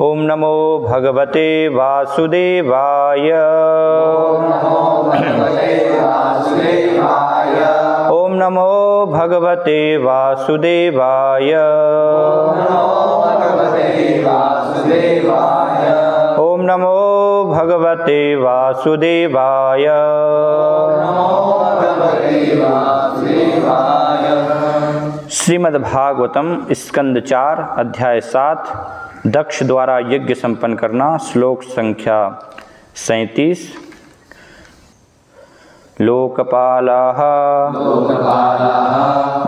ओम नमो भगवते वासुदेवाय। ओम नमो भगवते वासुदेवाय। ओम नमो भगवते वासुदेवाय। श्रीमद्भागवतम स्कंद 4 अध्याय 7 दक्ष द्वारा यज्ञ संपन्न करना। श्लोक संख्या 37। लोकपालाः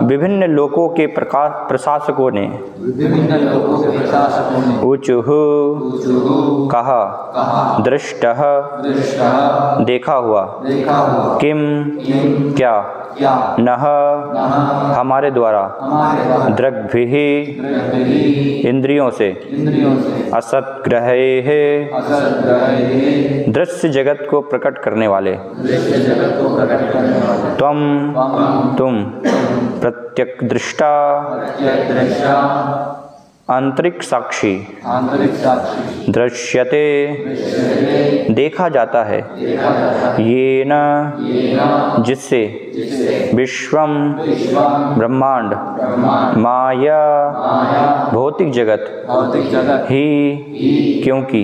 विभिन्न लोकों के प्रशासकों ने ऊचुः कहा, दृष्टः देखा हुआ, किम क्या, नः हमारे द्वारा, दृग्भिः इंद्रियों से, असत्ग्रहैः दृश्य जगत को प्रकट करने वाले, तुम प्रत्यक्षदृष्टा आंतरिक साक्षी, दृश्यते देखा जाता है, येन जिससे, विश्वम ब्रह्मांड, माया भौतिक जगत, ही क्योंकि,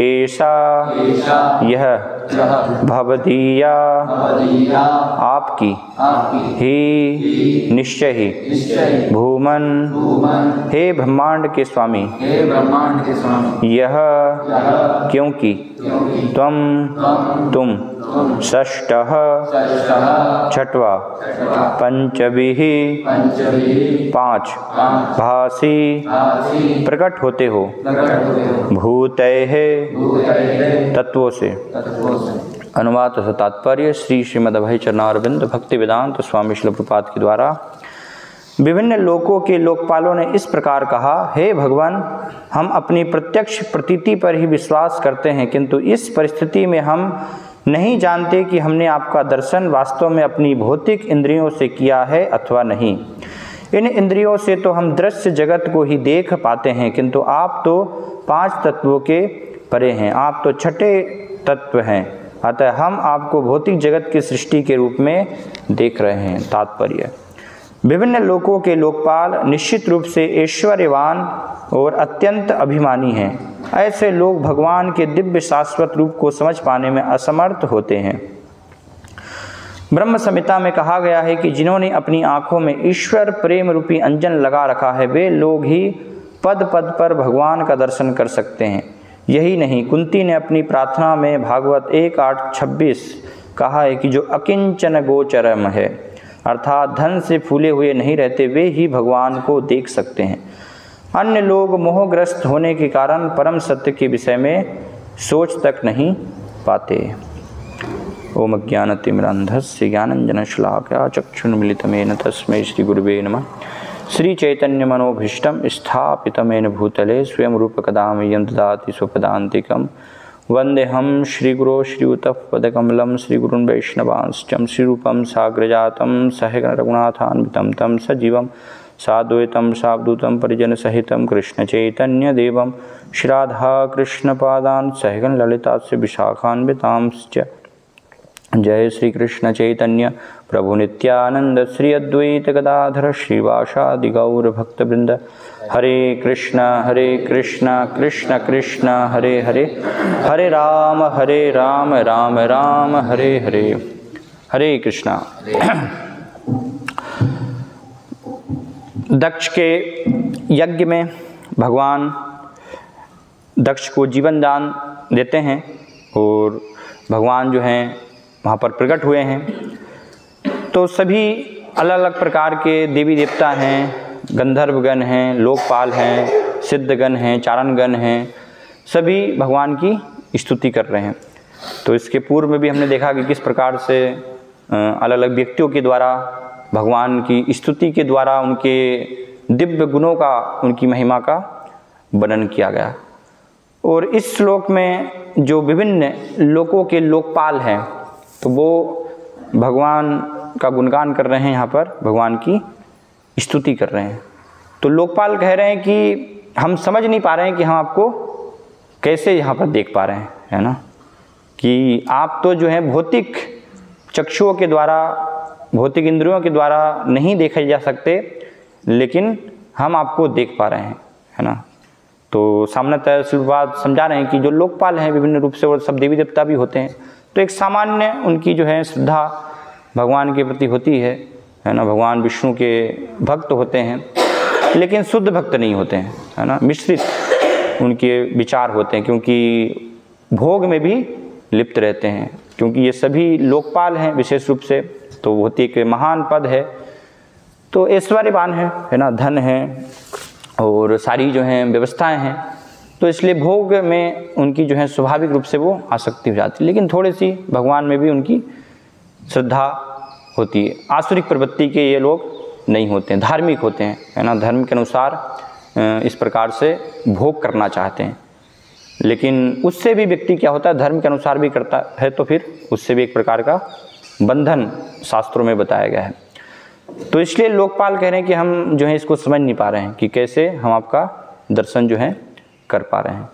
ऐसा यह, भवदीया आपकी, ही निश्चय ही, भूमन हे ब्रह्मांड के स्वामी, यह क्योंकि, तुम षष्ठः छठवा, पंचभिः पांच, भासी प्रकट होते हो, भूतैः तत्वों से। अनुवाद तथा तात्पर्य। श्री श्रीमद् चरणारविंद भक्ति वेदांत स्वामी श्रील प्रभुपाद के द्वारा विभिन्न लोकों के लोकपालों ने इस प्रकार कहा, हे भगवान, हम अपनी प्रत्यक्ष प्रतीति पर ही विश्वास करते हैं, किंतु इस परिस्थिति में हम नहीं जानते कि हमने आपका दर्शन वास्तव में अपनी भौतिक इंद्रियों से किया है अथवा नहीं। इन इंद्रियों से तो हम दृश्य जगत को ही देख पाते हैं, किंतु आप तो 5 तत्वों के परे हैं, आप तो छठे तत्व हैं, अतः हम आपको भौतिक जगत की सृष्टि के रूप में देख रहे हैं। तात्पर्य। विभिन्न लोकों के लोकपाल निश्चित रूप से ऐश्वर्यवान और अत्यंत अभिमानी हैं। ऐसे लोग भगवान के दिव्य शाश्वत रूप को समझ पाने में असमर्थ होते हैं। ब्रह्म संहिता में कहा गया है कि जिन्होंने अपनी आंखों में ईश्वर प्रेम रूपी अंजन लगा रखा है, वे लोग ही पद पद पर भगवान का दर्शन कर सकते हैं। यही नहीं, कुंती ने अपनी प्रार्थना में भागवत 1:8-26 कहा है कि जो अकिंचन गोचरम है, अर्थात धन से फूले हुए नहीं रहते, वे ही भगवान को देख सकते हैं। अन्य लोग मोहग्रस्त होने के कारण परम सत्य के विषय में सोच तक नहीं पाते। ओम अज्ञानतिमिरान्धस्य ज्ञानाञ्जनशलाकया चक्षुर्मिलितं तस्मै श्री गुरुवे नमः। श्री चैतन्य मनोभीष्टं स्थापितं भूतले स्वयं रूपकदा मह्यं ददाति स्वपदान्तिकं। वन्देऽहं श्रीगुरो श्रीयुतपदकमलं श्रीगुरुन् वैष्णवांश्च श्रीरूपं साग्रजातं सहगण रघुनाथान्वितं तं सजीवं साद्वैतं सावधूतं परिजनसहितं कृष्णचैतन्यदेवं श्रीराधाकृष्णपादान् सहगण ललितास्य विशाखान्वितांश्च। जय श्री कृष्ण चैतन्य प्रभु नित्यानंद श्री अद्वैत गदाधर श्रीवासादि गौर भक्तवृंद। हरे कृष्ण कृष्ण कृष्ण हरे हरे, हरे राम राम राम हरे हरे। हरे कृष्णा। दक्ष के यज्ञ में भगवान दक्ष को जीवन दान देते हैं और भगवान जो हैं वहाँ पर प्रकट हुए हैं। तो सभी अलग अलग प्रकार के देवी देवता हैं, गंधर्वगण हैं, लोकपाल हैं, सिद्धगण हैं, चारणगण हैं, सभी भगवान की स्तुति कर रहे हैं। तो इसके पूर्व में भी हमने देखा कि किस प्रकार से अलग अलग व्यक्तियों के द्वारा भगवान की स्तुति के द्वारा उनके दिव्य गुणों का, उनकी महिमा का वर्णन किया गया। और इस श्लोक में जो विभिन्न लोकों के लोकपाल हैं, तो वो भगवान का गुणगान कर रहे हैं, यहाँ पर भगवान की स्तुति कर रहे हैं। तो लोकपाल कह रहे हैं कि हम समझ नहीं पा रहे हैं कि हम आपको कैसे यहाँ पर देख पा रहे हैं, है ना, कि आप तो जो है भौतिक चक्षुओं के द्वारा, भौतिक इंद्रियों के द्वारा नहीं देखे जा सकते, लेकिन हम आपको देख पा रहे हैं, है ना। तो सामान्यतः शिवपाद समझा रहे हैं कि जो लोकपाल हैं विभिन्न रूप से, और सब देवी देवता भी होते हैं, तो एक सामान्य उनकी जो है श्रद्धा भगवान के प्रति होती है ना। भगवान विष्णु के भक्त होते हैं, लेकिन शुद्ध भक्त नहीं होते हैं, है ना। मिश्रित उनके विचार होते हैं, क्योंकि भोग में भी लिप्त रहते हैं, क्योंकि ये सभी लोकपाल हैं विशेष रूप से। तो होती एक महान पद है, तो ऐश्वर्यवान है ना, धन है और सारी जो हैं व्यवस्थाएं हैं, तो इसलिए भोग में उनकी जो है स्वाभाविक रूप से वो आसक्ति हो जाती है। लेकिन थोड़ी सी भगवान में भी उनकी श्रद्धा होती है। आसुरिक प्रवृत्ति के ये लोग नहीं होते हैं, धार्मिक होते हैं, है ना। धर्म के अनुसार इस प्रकार से भोग करना चाहते हैं, लेकिन उससे भी व्यक्ति क्या होता है, धर्म के अनुसार भी करता है, तो फिर उससे भी एक प्रकार का बंधन शास्त्रों में बताया गया है। तो इसलिए लोकपाल कह रहे हैं कि हम जो है इसको समझ नहीं पा रहे हैं कि कैसे हम आपका दर्शन जो है कर पा रहे हैं।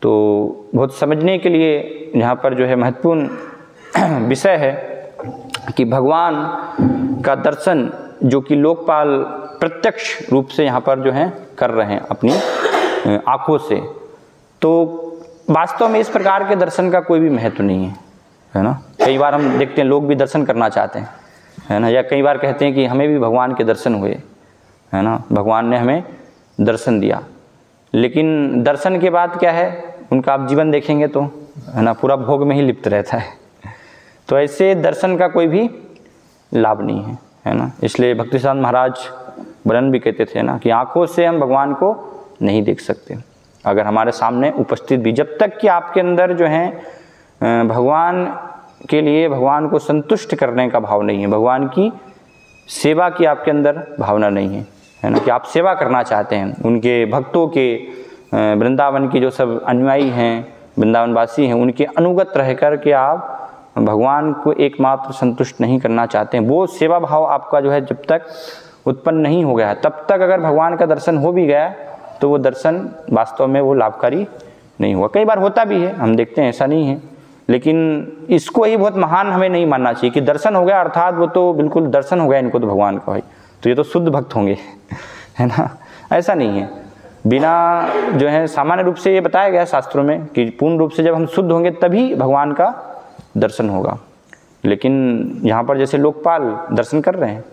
तो बहुत समझने के लिए यहाँ पर जो है महत्वपूर्ण विषय है कि भगवान का दर्शन जो कि लोकपाल प्रत्यक्ष रूप से यहाँ पर जो है कर रहे हैं अपनी आँखों से, तो वास्तव में इस प्रकार के दर्शन का कोई भी महत्व नहीं है ना। कई बार हम देखते हैं लोग भी दर्शन करना चाहते हैं, है ना, या कई बार कहते हैं कि हमें भी भगवान के दर्शन हुए, है ना, भगवान ने हमें दर्शन दिया। लेकिन दर्शन के बाद क्या है, उनका आप जीवन देखेंगे तो, है ना, पूरा भोग में ही लिप्त रहता है। तो ऐसे दर्शन का कोई भी लाभ नहीं है ना। इसलिए भक्तिसिद्धांत महाराज वर्णन भी कहते थे ना कि आँखों से हम भगवान को नहीं देख सकते, अगर हमारे सामने उपस्थित भी, जब तक कि आपके अंदर जो है भगवान के लिए, भगवान को संतुष्ट करने का भाव नहीं है, भगवान की सेवा की आपके अंदर भावना नहीं है ना, कि आप सेवा करना चाहते हैं उनके भक्तों के, वृंदावन की जो सब अनुयायी हैं, वृंदावनवासी हैं, उनके अनुगत रह कर के आप भगवान को एकमात्र संतुष्ट नहीं करना चाहते हैं, वो सेवा भाव आपका जो है जब तक उत्पन्न नहीं हो गया, तब तक अगर भगवान का दर्शन हो भी गया तो वो दर्शन वास्तव में वो लाभकारी नहीं हुआ। कई बार होता भी है, हम देखते हैं, ऐसा नहीं है, लेकिन इसको ही बहुत महान हमें नहीं मानना चाहिए कि दर्शन हो गया अर्थात वो तो बिल्कुल दर्शन हो गया इनको तो भगवान का, भाई तो ये तो शुद्ध भक्त होंगे, है ना। ऐसा नहीं है। बिना जो है सामान्य रूप से ये बताया गया है शास्त्रों में कि पूर्ण रूप से जब हम शुद्ध होंगे तभी भगवान का दर्शन होगा। लेकिन यहाँ पर जैसे लोकपाल दर्शन कर रहे हैं,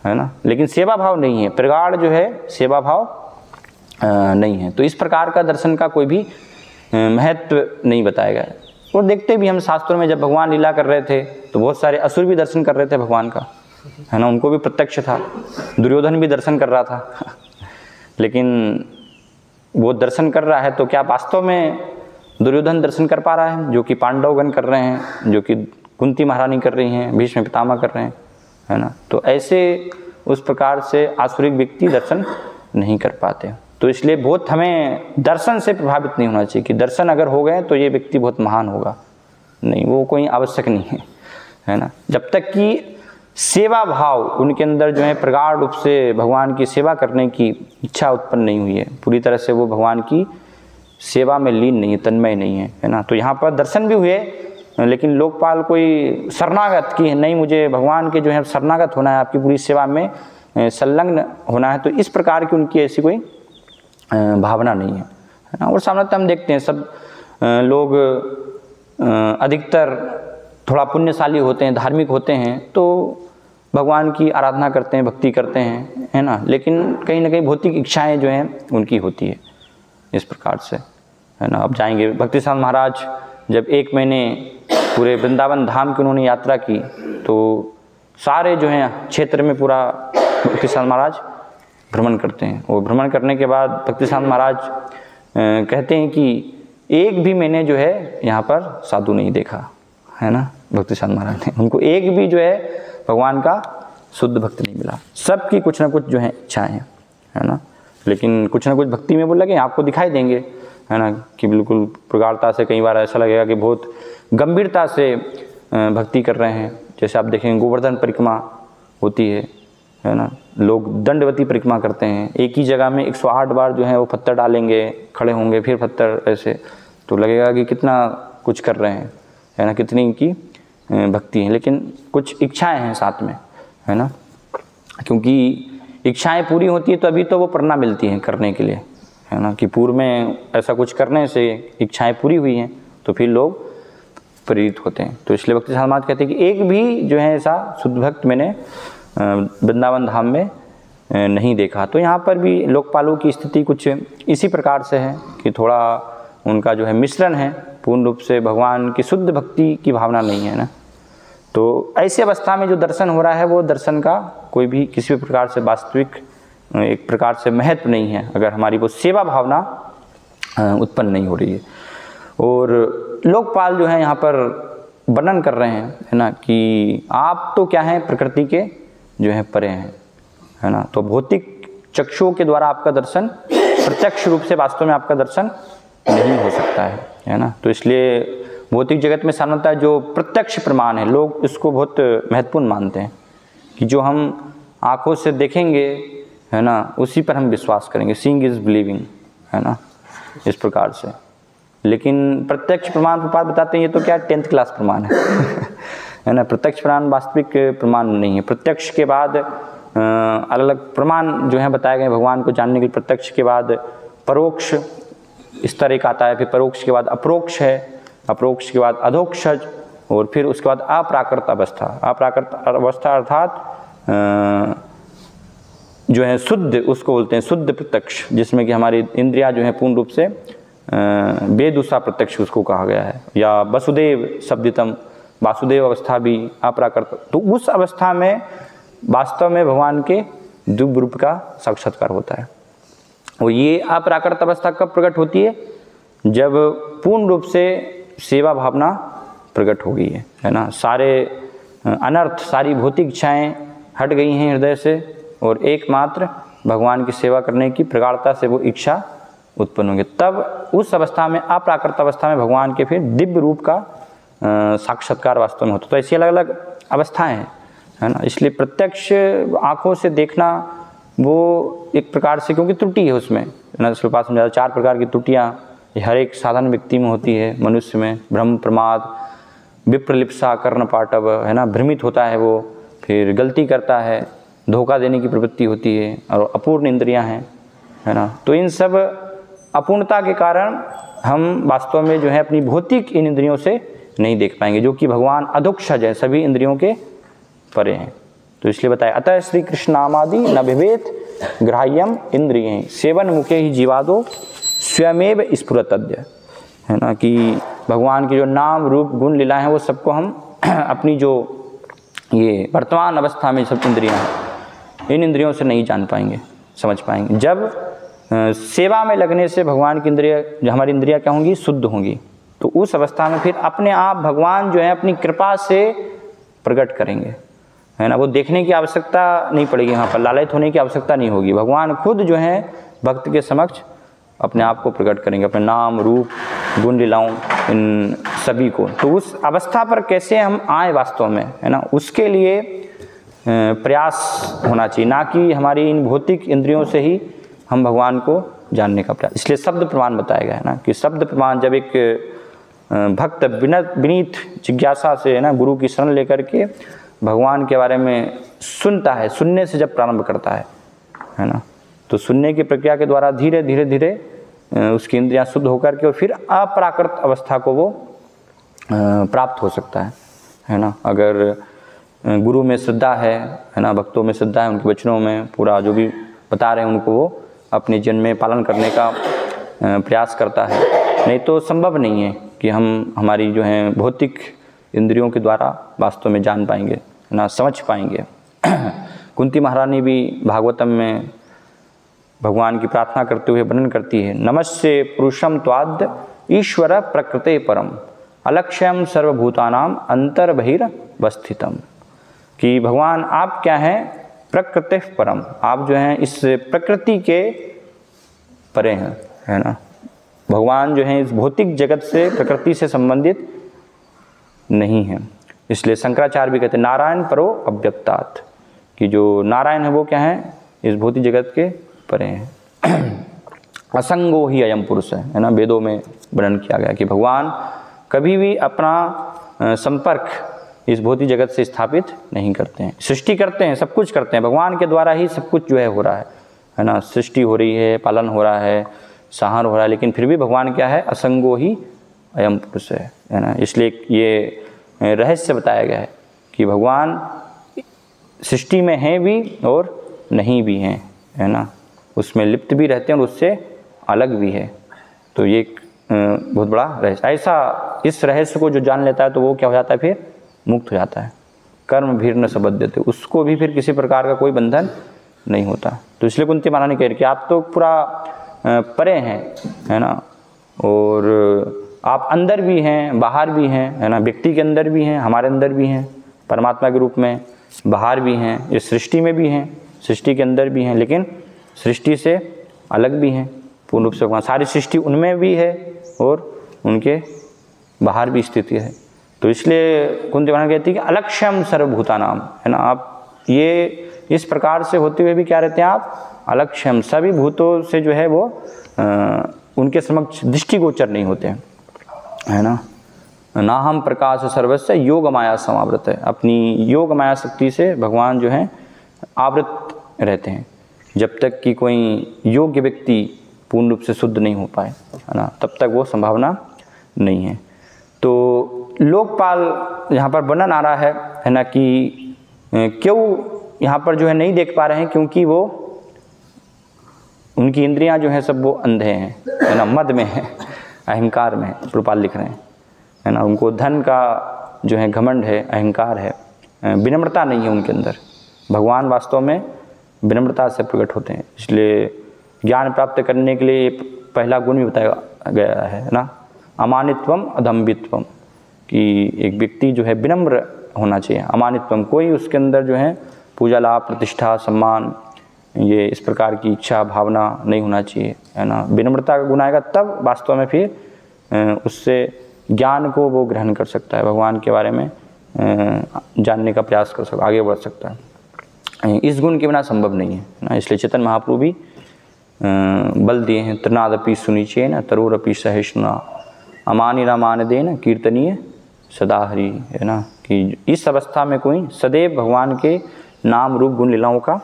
है ना, लेकिन सेवा भाव नहीं है, प्रगाढ़ जो है सेवा भाव नहीं है। तो इस प्रकार का दर्शन का कोई भी महत्व नहीं बताया गया है। और देखते भी हम शास्त्रों में, जब भगवान लीला कर रहे थे तो बहुत सारे असुर भी दर्शन कर रहे थे भगवान का, है ना, उनको भी प्रत्यक्ष था, दुर्योधन भी दर्शन कर रहा था। लेकिन वो दर्शन कर रहा है तो क्या वास्तव में दुर्योधन दर्शन कर पा रहा है, जो कि पांडवगण कर रहे हैं, जो कि कुंती महारानी कर रही हैं, भीष्म पितामह कर रहे हैं, है ना। तो ऐसे उस प्रकार से आसुरिक व्यक्ति दर्शन नहीं कर पाते। तो इसलिए बहुत हमें दर्शन से प्रभावित नहीं होना चाहिए कि दर्शन अगर हो गए तो ये व्यक्ति बहुत महान होगा, नहीं, वो कोई आवश्यक नहीं है ना। जब तक कि सेवा भाव उनके अंदर जो है प्रगाढ़ रूप से भगवान की सेवा करने की इच्छा उत्पन्न नहीं हुई है, पूरी तरह से वो भगवान की सेवा में लीन नहीं है, तन्मय नहीं है ना। तो यहाँ पर दर्शन भी हुए, लेकिन लोकपाल कोई शरणागत की नहीं, मुझे भगवान के जो है शरणागत होना है, आपकी पूरी सेवा में संलग्न होना है, तो इस प्रकार की उनकी ऐसी कोई भावना नहीं है ना। और सामान्यतः हम देखते हैं सब लोग अधिकतर थोड़ा पुण्यशाली होते हैं, धार्मिक होते हैं, तो भगवान की आराधना करते हैं, भक्ति करते हैं, है ना, लेकिन कहीं ना कहीं भौतिक इच्छाएं जो हैं उनकी होती है इस प्रकार से, है ना। अब जाएंगे भक्तिसिद्धांत महाराज जब 1 महीने पूरे वृंदावन धाम की उन्होंने यात्रा की, तो सारे जो हैं क्षेत्र में पूरा भक्तिसिद्धांत महाराज भ्रमण करते हैं। और भ्रमण करने के बाद भक्तिसिद्धांत महाराज कहते हैं कि एक भी मैंने जो है यहाँ पर साधु नहीं देखा, है ना। भक्तिसिद्धांत महाराज ने, उनको एक भी जो है भगवान का शुद्ध भक्त नहीं मिला। सबकी कुछ ना कुछ जो है इच्छाएं हैं, है ना, लेकिन कुछ ना कुछ भक्ति में वो लगे, आपको दिखाई देंगे, है ना, कि बिल्कुल प्रगाढ़ता से, कई बार ऐसा लगेगा कि बहुत गंभीरता से भक्ति कर रहे हैं। जैसे आप देखेंगे गोवर्धन परिक्रमा होती है, है ना। लोग दंडवती परिक्रमा करते हैं, एक ही जगह में 108 बार जो है वो पत्थर डालेंगे, खड़े होंगे, फिर पत्थर, ऐसे तो लगेगा कि कितना कुछ कर रहे हैं, है ना, कितनी इनकी भक्ति है। लेकिन कुछ इच्छाएं हैं साथ में, है ना, क्योंकि इच्छाएं पूरी होती है तो अभी तो वो प्रेरणा मिलती है करने के लिए, है ना, कि पूर्व में ऐसा कुछ करने से इच्छाएं पूरी हुई हैं तो फिर लोग प्रेरित होते हैं। तो इसलिए भक्ति समाज कहते हैं कि एक भी जो है ऐसा शुद्ध भक्त मैंने वृंदावन धाम में नहीं देखा। तो यहाँ पर भी लोकपालों की स्थिति कुछ इसी प्रकार से है कि थोड़ा उनका जो है मिश्रण है, पूर्ण रूप से भगवान की शुद्ध भक्ति की भावना नहीं है ना। तो ऐसी अवस्था में जो दर्शन हो रहा है वो दर्शन का कोई भी किसी भी प्रकार से वास्तविक एक प्रकार से महत्व नहीं है, अगर हमारी वो सेवा भावना उत्पन्न नहीं हो रही है। और लोकपाल जो है यहाँ पर वर्णन कर रहे हैं, है ना, कि आप तो क्या हैं, प्रकृति के जो है परे हैं, है ना। तो भौतिक चक्षुओं के द्वारा आपका दर्शन प्रत्यक्ष रूप से वास्तव में आपका दर्शन नहीं हो सकता है ना। तो इसलिए भौतिक जगत में सामान्यतः जो प्रत्यक्ष प्रमाण है लोग इसको बहुत महत्वपूर्ण मानते हैं कि जो हम आंखों से देखेंगे, है ना, उसी पर हम विश्वास करेंगे। सीइंग इज बिलीविंग, है ना, इस प्रकार से। लेकिन प्रत्यक्ष प्रमाण प्रपात बताते हैं ये तो क्या 10th क्लास प्रमाण है है ना। प्रत्यक्ष प्रमाण वास्तविक प्रमाण नहीं है। प्रत्यक्ष के बाद अलग अलग प्रमाण जो है बताए गए भगवान को जानने के लिए। प्रत्यक्ष के बाद परोक्ष इस तरह का आता है, फिर परोक्ष के बाद अप्रोक्ष है, अप्रोक्ष के बाद अधोक्षज, और फिर उसके बाद अप्राकृत अवस्था। अप्राकृत अवस्था अर्थात जो है शुद्ध, उसको बोलते हैं शुद्ध प्रत्यक्ष, जिसमें कि हमारी इंद्रियां जो है पूर्ण रूप से बेदूसरा प्रत्यक्ष उसको कहा गया है। या वसुदेव शब्दितम, वासुदेव अवस्था भी अप्राकृत। तो उस अवस्था में वास्तव में भगवान के दिव्य रूप का साक्षात्कार होता है। और ये अप्राकृत अवस्था कब प्रकट होती है? जब पूर्ण रूप से सेवा भावना प्रकट हो गई है ना। सारे अनर्थ, सारी भौतिक इच्छाएं हट गई हैं हृदय से, और एकमात्र भगवान की सेवा करने की प्रगाढ़ता से वो इच्छा उत्पन्न होंगे। तब उस अवस्था में, अप्राकृत अवस्था में भगवान के फिर दिव्य रूप का साक्षात्कार वास्तव में होता है। तो ऐसी अलग अलग अवस्थाएं हैं, है ना। इसलिए प्रत्यक्ष आँखों से देखना वो एक प्रकार से, क्योंकि त्रुटि है उसमें, है ना। पास में ज़्यादा 4 प्रकार की त्रुटियाँ हर एक साधारण व्यक्ति में होती है। मनुष्य में भ्रम, प्रमाद, विप्रलिप्सा, कर्णपाटव, है ना, भ्रमित होता है वो, फिर गलती करता है, धोखा देने की प्रवृत्ति होती है, और अपूर्ण इंद्रियां हैं, है ना। तो इन सब अपूर्णता के कारण हम वास्तव में जो है अपनी भौतिक इन इंद्रियों से नहीं देख पाएंगे, जो कि भगवान अधोक्षज है, सभी इंद्रियों के परे हैं। तो इसलिए बताया, अतः श्री कृष्ण नामादि न विवेद ग्राह्यम इंद्रिय सेवन मुखे ही जीवादो स्वयमेव स्फुरतद्य, है ना, कि भगवान के जो नाम रूप गुण लीला हैं वो सबको हम अपनी जो ये वर्तमान अवस्था में सब इंद्रियां हैं, इन इंद्रियों से नहीं जान पाएंगे, समझ पाएंगे। जब सेवा में लगने से भगवान की इंद्रिय, जो हमारी इंद्रियां क्या होंगी, शुद्ध होंगी, तो उस अवस्था में फिर अपने आप भगवान जो है अपनी कृपा से प्रकट करेंगे, है ना। वो देखने की आवश्यकता नहीं पड़ेगी, यहाँ पर लालयित होने की आवश्यकता नहीं होगी। भगवान खुद जो है भक्त के समक्ष अपने आप को प्रकट करेंगे, अपने नाम रूप गुण लीलाओं इन सभी को। तो उस अवस्था पर कैसे हम आए वास्तव में, है ना, उसके लिए प्रयास होना चाहिए, ना कि हमारी इन भौतिक इंद्रियों से ही हम भगवान को जानने का प्रयास। इसलिए शब्द प्रमाण बताया गया है ना, कि शब्द प्रमाण जब एक भक्त विनीत जिज्ञासा से, है ना, गुरु की शरण लेकर के भगवान के बारे में सुनता है, सुनने से जब प्रारंभ करता है ना, तो सुनने की प्रक्रिया के द्वारा धीरे धीरे धीरे उसकी इंद्रियां शुद्ध होकर के और फिर अप्राकृत अवस्था को वो प्राप्त हो सकता है ना। अगर गुरु में श्रद्धा है ना, भक्तों में श्रद्धा है, उनके वचनों में पूरा जो भी बता रहे हैं उनको वो अपने जीवन में पालन करने का प्रयास करता है। नहीं तो संभव नहीं है कि हम हमारी जो है भौतिक इंद्रियों के द्वारा वास्तव में जान पाएंगे ना, समझ पाएंगे। कुंती महारानी भी भागवतम में भगवान की प्रार्थना करते हुए वर्णन करती है, नमस्ते पुरुषम त्वाद्य ईश्वर प्रकृते परम अलक्ष्यम सर्वभूतानाम अंतर्बहिर्वस्थितम, कि भगवान आप क्या हैं, प्रकृति परम, आप जो हैं इस प्रकृति के परे हैं, है ना। भगवान जो है इस भौतिक जगत से, प्रकृति से संबंधित नहीं है। इसलिए शंकराचार्य भी कहते हैं नारायण परो अव्यक्तात्, कि जो नारायण है वो क्या है, इस भौतिक जगत के परे हैं। असंगो ही अयम पुरुष है ना, वेदों में वर्णन किया गया कि भगवान कभी भी अपना संपर्क इस भौतिक जगत से स्थापित नहीं करते हैं। सृष्टि करते हैं, सब कुछ करते हैं, भगवान के द्वारा ही सब कुछ जो है हो रहा है ना, सृष्टि हो रही है, पालन हो रहा है, संहार हो रहा है, लेकिन फिर भी भगवान क्या है, असंगो ही अयम पुरुष है ना। इसलिए ये रहस्य बताया गया है कि भगवान सृष्टि में हैं भी और नहीं भी हैं, है ना, उसमें लिप्त भी रहते हैं और उससे अलग भी है। तो ये एक बहुत बड़ा रहस्य, ऐसा इस रहस्य को जो जान लेता है तो वो क्या हो जाता है, फिर मुक्त हो जाता है। कर्म भीर न सबद्यते, उसको भी फिर किसी प्रकार का कोई बंधन नहीं होता। तो इसलिए कुंती महारानी कह रही कि आप तो पूरा परे हैं, है ना, और आप अंदर भी हैं बाहर भी हैं, है ना, व्यक्ति के अंदर भी हैं, हमारे अंदर भी हैं, परमात्मा के रूप में, बाहर भी हैं, इस सृष्टि में भी हैं, सृष्टि के अंदर भी हैं, लेकिन सृष्टि से अलग भी हैं पूर्ण रूप से। भगवान सारी सृष्टि उनमें भी है और उनके बाहर भी स्थिति है। तो इसलिए कुंती महारानी कहती है कि अलक्ष्यम सर्वभूतानाम, है ना, आप ये इस प्रकार से होते हुए भी क्या रहते हैं आप, अलक्ष्यम, सभी भूतों से जो है वो उनके समक्ष दृष्टिगोचर नहीं होते हैं, है ना। ना हम प्रकाश सर्वस्व योग माया समावृत है, अपनी योग माया शक्ति से भगवान जो है आवृत रहते हैं। जब तक कि कोई योग्य व्यक्ति पूर्ण रूप से शुद्ध नहीं हो पाए, है ना, तब तक वो संभावना नहीं है। तो लोकपाल यहाँ पर वर्णन आ रहा है ना, कि क्यों यहाँ पर जो है नहीं देख पा रहे हैं, क्योंकि वो उनकी इंद्रियां जो हैं सब वो अंधे हैं, है ना, मद में है, अहंकार में है, प्रभुपाद लिख रहे हैं, है ना। उनको धन का जो है घमंड है, अहंकार है, विनम्रता नहीं है उनके अंदर। भगवान वास्तव में विनम्रता से प्रकट होते हैं। इसलिए ज्ञान प्राप्त करने के लिए पहला गुण भी बताया गया है ना, अमानित्वम अधम्बित्वम, कि एक व्यक्ति जो है विनम्र होना चाहिए। अमानित्वम, कोई उसके अंदर जो है पूजा लाभ प्रतिष्ठा सम्मान ये इस प्रकार की इच्छा भावना नहीं होना चाहिए, है ना। विनम्रता का गुण आएगा तब वास्तव में फिर उससे ज्ञान को वो ग्रहण कर सकता है, भगवान के बारे में जानने का प्रयास कर सकता, आगे बढ़ सकता है। इस गुण के बिना संभव नहीं है ना। इसलिए चेतन महाप्रभु भी बल दिए हैं, तृणादपि सुनिचे न तरोरपि सहिष्णुना अमानि रामान देन कीर्तनीय सदा हरि, है ना, कि इस अवस्था में कोई सदैव भगवान के नाम रूप गुण लीलाओं का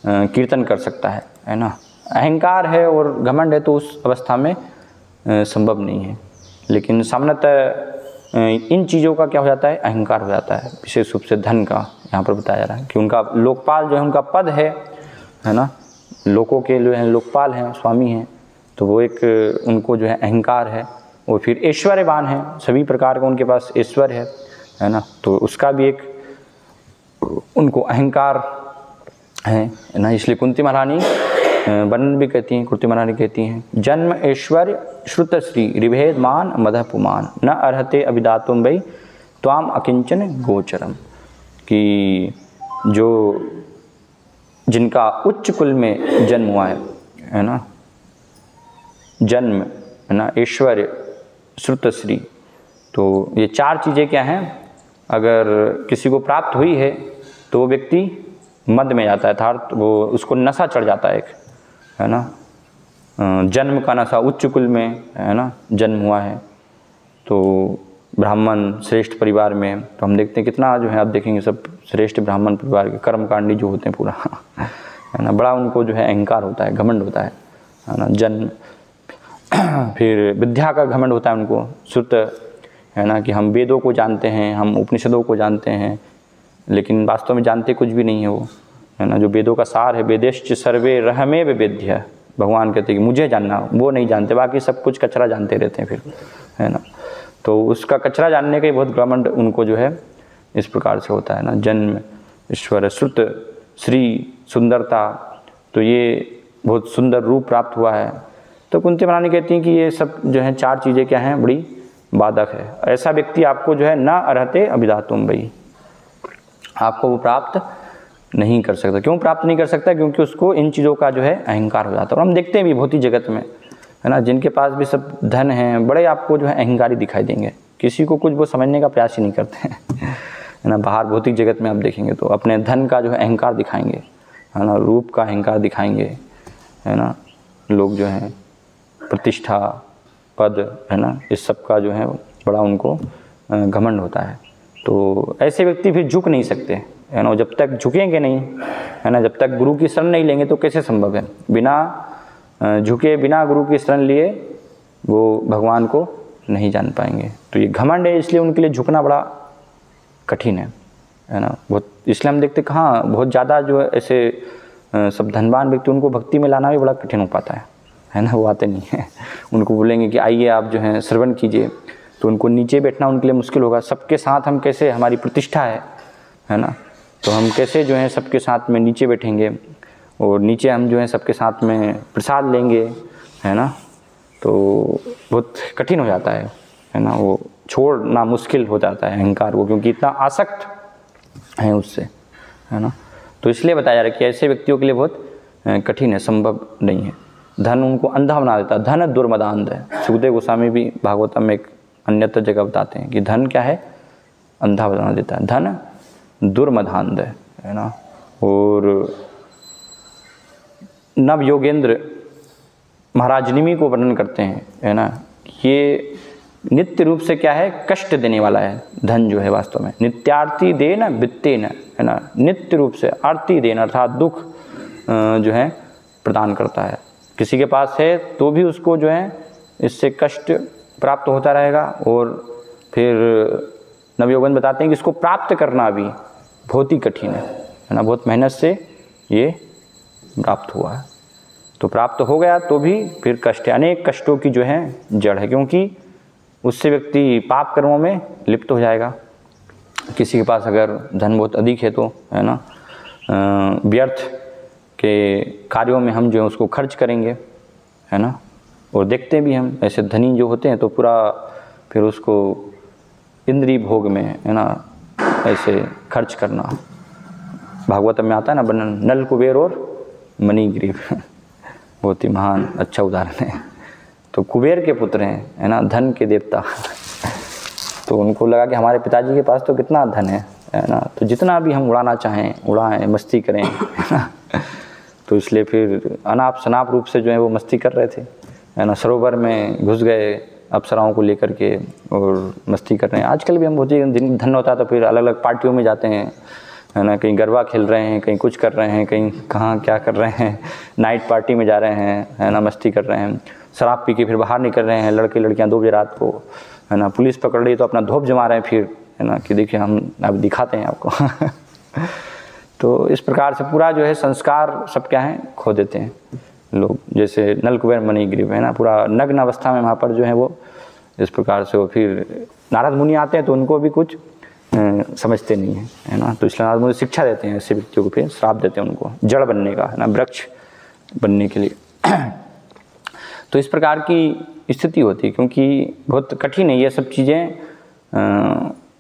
कीर्तन कर सकता है ना। अहंकार है और घमंड है तो उस अवस्था में संभव नहीं है। लेकिन सामान्यतः इन चीज़ों का क्या हो जाता है, अहंकार हो जाता है। विशेष रूप से धन का यहाँ पर बताया जा रहा है कि उनका लोकपाल जो है उनका पद है ना, लोगों के जो है लोकपाल हैं, स्वामी हैं, तो वो एक उनको जो है अहंकार है। और फिर ऐश्वर्यवान है, सभी प्रकार का उनके पास ऐश्वर्य है ना, तो उसका भी एक उनको अहंकार है ना। इसलिए कुंती महारानी वर्णन भी कहती हैं, कुंती महारानी कहती हैं, जन्म ऐश्वर्य श्रुत श्री रिभेद मान मदह पुमान न अर्हते अभिदातुम वै त्वाम अकिंचन गोचरम, कि जो जिनका उच्च कुल में जन्म हुआ है ना, जन्म है ना, ऐश्वर्य श्रुत श्री, तो ये चार चीज़ें क्या हैं, अगर किसी को प्राप्त हुई है तो वो व्यक्ति मद में जाता है, अर्थात वो उसको नशा चढ़ जाता है एक, है ना। जन्म का नशा, उच्च कुल में है ना जन्म हुआ है, तो ब्राह्मण श्रेष्ठ परिवार में, तो हम देखते हैं कितना जो है, आप देखेंगे सब श्रेष्ठ ब्राह्मण परिवार के कर्मकांडी जो होते हैं पूरा है ना, बड़ा उनको जो है अहंकार होता है, घमंड होता है ना। जन्म, फिर विद्या का घमंड होता है उनको, श्रुत, है ना, कि हम वेदों को जानते हैं, हम उपनिषदों को जानते हैं, लेकिन वास्तव में जानते कुछ भी नहीं है वो, है ना। जो वेदों का सार है, वेदेश्च सर्वे रहमे वेद्य, भगवान कहते हैं कि मुझे जानना, वो नहीं जानते, बाकी सब कुछ कचरा जानते रहते हैं फिर, है ना। तो उसका कचरा जानने का ही बहुत घमंड उनको जो है इस प्रकार से होता है ना। जन्म, ईश्वर, श्रुत, श्री, सुंदरता, तो ये बहुत सुंदर रूप प्राप्त हुआ है। तो कुंती महारानी कहती हैं कि ये सब जो है चार चीज़ें क्या हैं, बड़ी बाधक है। ऐसा व्यक्ति आपको जो है ना अर्हते अभिदातुम वै, आपको वो प्राप्त नहीं कर सकता। क्यों प्राप्त नहीं कर सकता? क्योंकि उसको इन चीज़ों का जो है अहंकार हो जाता है। और हम देखते हैं भी भौतिक जगत में, है ना, जिनके पास भी सब धन है, बड़े आपको जो है अहंकारी दिखाई देंगे, किसी को कुछ वो समझने का प्रयास ही नहीं करते हैं, है ना। बाहर भौतिक जगत में आप देखेंगे तो अपने धन का जो है अहंकार दिखाएंगे, है ना, रूप का अहंकार दिखाएंगे, है ना। लोग जो हैं प्रतिष्ठा, पद, है ना, इस सब का जो है बड़ा उनको घमंड होता है। तो ऐसे व्यक्ति फिर झुक नहीं सकते, है ना। जब तक झुकेंगे नहीं, है ना, जब तक गुरु की शरण नहीं लेंगे तो कैसे संभव है। बिना झुके, बिना गुरु की शरण लिए वो भगवान को नहीं जान पाएंगे। तो ये घमंड है, इसलिए उनके लिए झुकना बड़ा कठिन है ना। बहुत, इसलिए हम देखते कहाँ बहुत ज़्यादा जो है ऐसे सब धनवान व्यक्ति, उनको भक्ति में लाना भी बड़ा कठिन हो पाता है ना। वो आते नहीं है। उनको बोलेंगे कि आइए आप जो है श्रवण कीजिए, तो उनको नीचे बैठना उनके लिए मुश्किल होगा। सबके साथ हम कैसे, हमारी प्रतिष्ठा है ना, तो हम कैसे जो है सबके साथ में नीचे बैठेंगे और नीचे हम जो है सबके साथ में प्रसाद लेंगे, है ना। तो बहुत कठिन हो जाता है ना। वो छोड़ना मुश्किल हो जाता है अहंकार को, क्योंकि इतना आसक्त है उससे, है ना। तो इसलिए बताया जा रहा है कि ऐसे व्यक्तियों के लिए बहुत कठिन है, संभव नहीं है। धन उनको अंधा बना देता है। धन दुर्मदांध है। सुखदेव गोस्वामी भी भागवतम में एक अन्यत्र जगह बताते हैं कि धन क्या है, अंधा बना देता है। धन दुर्मदांध है ना। और नव योगेंद्र महाराज निमि को वर्णन करते हैं, है ना। ये नित्य रूप से क्या है, कष्ट देने वाला है धन जो है वास्तव में। नित्यार्थी देन वित्तेन, है ना। नित्य रूप से आरती देन अर्थात दुख जो है प्रदान करता है। किसी के पास है तो भी उसको जो है इससे कष्ट प्राप्त होता रहेगा। और फिर नवयोगन बताते हैं कि इसको प्राप्त करना भी बहुत ही कठिन है ना। बहुत मेहनत से ये प्राप्त हुआ है। तो प्राप्त हो गया तो भी फिर कष्ट है, अनेक कष्टों की जो है जड़ है, क्योंकि उससे व्यक्ति पाप कर्मों में लिप्त हो जाएगा। किसी के पास अगर धन बहुत अधिक है तो, है ना, व्यर्थ के कार्यों में हम जो है उसको खर्च करेंगे, है ना। और देखते भी हम ऐसे धनी जो होते हैं तो पूरा फिर उसको इंद्रिय भोग में, है ना, ऐसे खर्च करना। भागवत में आता है ना वर्णन, नल कुबेर और मणि ग्रीव। बहुत ही महान अच्छा उदाहरण है। तो कुबेर के पुत्र हैं, है ना, धन के देवता। तो उनको लगा कि हमारे पिताजी के पास तो कितना धन है ना, तो जितना भी हम उड़ाना चाहें उड़ाएं, मस्ती करें, है ना। तो इसलिए फिर अनाप शनाप रूप से जो है वो मस्ती कर रहे थे, है ना। सरोवर में घुस गए अप्सराओं को लेकर के और मस्ती कर रहे हैं। आजकल भी हम बहुत ही धन होता है तो फिर अलग अलग पार्टियों में जाते हैं, है ना। कहीं गरबा खेल रहे हैं, कहीं कुछ कर रहे हैं, कहीं कहाँ क्या कर रहे हैं, नाइट पार्टी में जा रहे हैं, है ना, मस्ती कर रहे हैं। शराब पी के फिर बाहर निकल रहे हैं लड़के लड़कियाँ 2 बजे रात को, है ना। पुलिस पकड़ रही तो अपना धोप जमा रहे हैं फिर, है ना, कि देखिए हम अब दिखाते हैं आपको। तो इस प्रकार से पूरा जो है संस्कार सब क्या है खो देते हैं लोग। जैसे नल कुबेर मणि ग्रीव, है ना, पूरा नग्न अवस्था में वहाँ पर जो है वो इस प्रकार से वो फिर नारद मुनि आते हैं तो उनको भी कुछ समझते नहीं है ना। तो इसलिए नारद मुनि शिक्षा देते हैं ऐसे व्यक्तियों को, फिर श्राप देते हैं उनको जड़ बनने का, है ना, वृक्ष बनने के लिए। तो इस प्रकार की स्थिति होती है, क्योंकि बहुत कठिन है ये सब चीज़ें।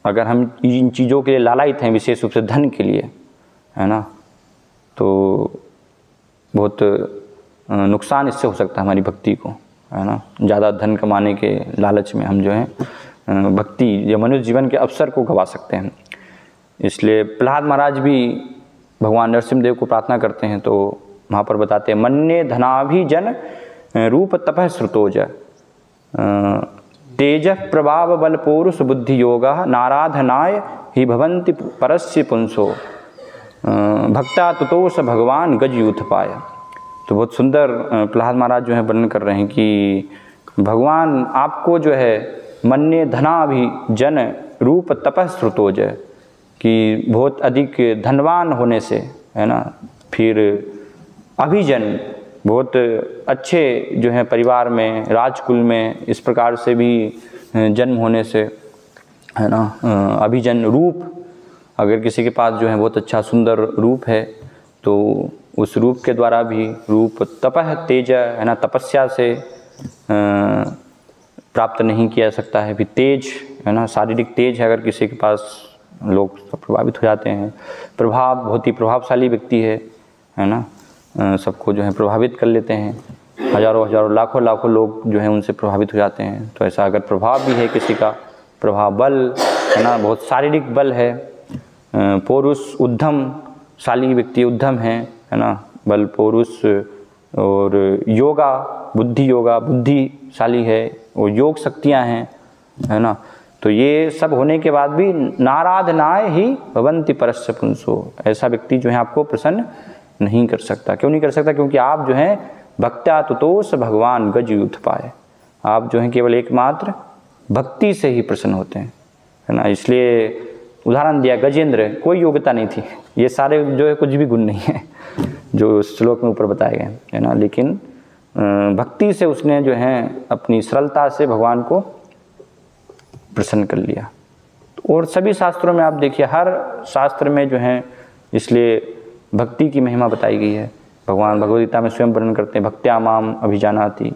अगर हम इन चीज़ों के लिए लालायित हैं, विशेष रूप से धन के लिए, है ना, तो बहुत नुकसान इससे हो सकता है हमारी भक्ति को, है ना। ज़्यादा धन कमाने के लालच में हम जो है भक्ति या मनुष्य जीवन के अवसर को गवा सकते हैं। इसलिए प्रहलाद महाराज भी भगवान नरसिंहदेव को प्रार्थना करते हैं तो वहाँ पर बताते हैं, मन्ये धनाभिजन रूप तपः श्रुतोज तेज प्रभाव बल पौरुष बुद्धि योग नाराधनाय ही भवन्ति परस्य पुंसो भक्ता तुतोष भगवान गज यूथ पाय। तो बहुत सुंदर प्रहलाद महाराज जो है वर्णन कर रहे हैं कि भगवान आपको जो है मन्ये धनाभिजन रूप तपः श्रुतोज, कि बहुत अधिक धनवान होने से, है ना, फिर अभिजन बहुत अच्छे जो है परिवार में, राजकुल में, इस प्रकार से भी जन्म होने से, है ना, अभिजन रूप, अगर किसी के पास जो है बहुत अच्छा सुंदर रूप है तो उस रूप के द्वारा भी, रूप तपः तेज, है ना, तपस्या से प्राप्त नहीं किया जा सकता है। भी तेज, है ना, शारीरिक तेज है अगर किसी के पास, लोग प्रभावित हो जाते हैं। प्रभाव, बहुत ही प्रभावशाली व्यक्ति है ना, सबको जो है प्रभावित कर लेते हैं। हजारों हजारों लाखों लाखों लोग जो हैं उनसे प्रभावित हो जाते हैं। तो ऐसा अगर प्रभाव भी है किसी का, प्रभाव बल, है ना, बहुत शारीरिक बल है पौरुष उद्यमशाली व्यक्ति उद्यम है ना, बल पौरुष, और योगा बुद्धिशाली है, और योग शक्तियाँ हैं, है ना। तो ये सब होने के बाद भी नाराधनाय ही भवन्ति परस्य पुंसो, ऐसा व्यक्ति जो है आपको प्रसन्न नहीं कर सकता। क्यों नहीं कर सकता? क्योंकि आप जो है भक्त्या तुतोष भगवान गज युथ पाए, आप जो है केवल एकमात्र भक्ति से ही प्रसन्न होते हैं, है ना। इसलिए उदाहरण दिया, गजेंद्र, कोई योग्यता नहीं थी, ये सारे जो है कुछ भी गुण नहीं है जो श्लोक में ऊपर बताए गए, है ना। लेकिन भक्ति से उसने जो है अपनी सरलता से भगवान को प्रसन्न कर लिया। और सभी शास्त्रों में आप देखिए, हर शास्त्र में जो है इसलिए भक्ति की महिमा बताई गई है। भगवान भगवद गीता में स्वयं वर्णन करते हैं, भक्त्या माम अभिजानाति,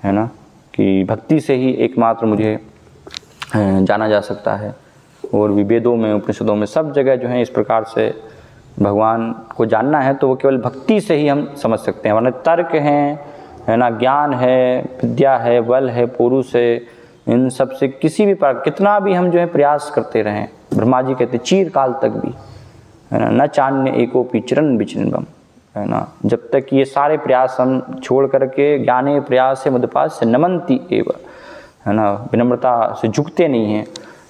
है ना, कि भक्ति से ही एकमात्र मुझे जाना जा सकता है। और भी वेदों में, उपनिषदों में, सब जगह जो है इस प्रकार से भगवान को जानना है तो वो केवल भक्ति से ही हम समझ सकते हैं, वरना तर्क हैं, है ना, ज्ञान है, विद्या है, बल है, पुरुष है, इन सब से किसी भी प्रकार कितना भी हम जो है प्रयास करते रहें, ब्रह्मा जी कहते चीर काल तक भी, है ना, न चान्य एकोपि चिरन विचिन्नम, है ना, जब तक ये सारे प्रयास हम छोड़ करके ज्ञाने प्रयास से मदपास से नमंती एव, है ना, विनम्रता से झुकते नहीं हैं,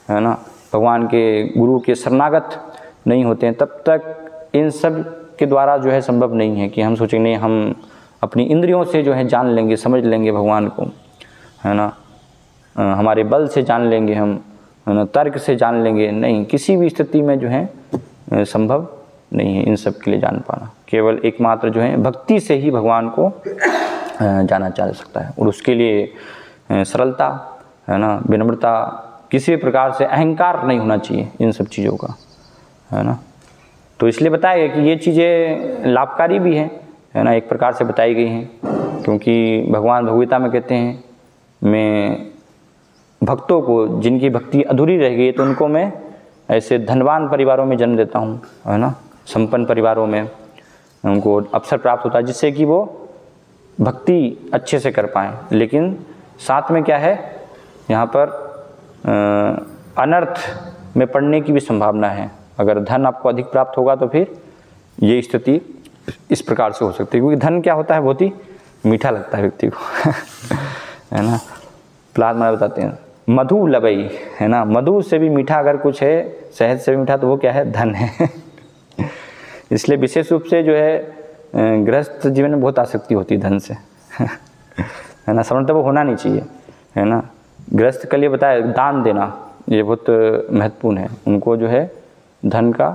है ना, भगवान के गुरु के शरणागत नहीं होते हैं, तब तक इन सब के द्वारा जो है संभव नहीं है कि हम सोचेंगे नहीं हम अपनी इंद्रियों से जो है जान लेंगे, समझ लेंगे भगवान को, है ना, हमारे बल से जान लेंगे हम, है ना, तर्क से जान लेंगे, नहीं, किसी भी स्थिति में जो है संभव नहीं है इन सब के लिए जान पाना। केवल एकमात्र जो है भक्ति से ही भगवान को जाना जा सकता है। और उसके लिए सरलता, है ना, विनम्रता, किसी भी प्रकार से अहंकार नहीं होना चाहिए इन सब चीज़ों का, है ना। तो इसलिए बताया गया कि ये चीज़ें लाभकारी भी हैं, है ना, एक प्रकार से बताई गई हैं, क्योंकि भगवान भगवद्गीता में कहते हैं, मैं भक्तों को जिनकी भक्ति अधूरी रह गई तो उनको मैं ऐसे धनवान परिवारों में जन्म देता हूँ, है ना, संपन्न परिवारों में उनको अवसर प्राप्त होता है जिससे कि वो भक्ति अच्छे से कर पाएँ। लेकिन साथ में क्या है, यहाँ पर अनर्थ में पड़ने की भी संभावना है। अगर धन आपको अधिक प्राप्त होगा तो फिर ये स्थिति इस प्रकार से हो सकती है, क्योंकि धन क्या होता है, बहुत ही मीठा लगता है व्यक्ति को है ना। प्रहलाद महाराज बताते हैं मधु लबई, है ना, मधु से भी मीठा अगर कुछ है, शहद से भी मीठा, तो वो क्या है, धन है इसलिए विशेष रूप से जो है गृहस्थ जीवन में बहुत आसक्ति होती है धन से है ना, समझते वो होना नहीं चाहिए, है ना। गृहस्थ के लिए बताया दान देना ये बहुत महत्वपूर्ण है, उनको जो है धन का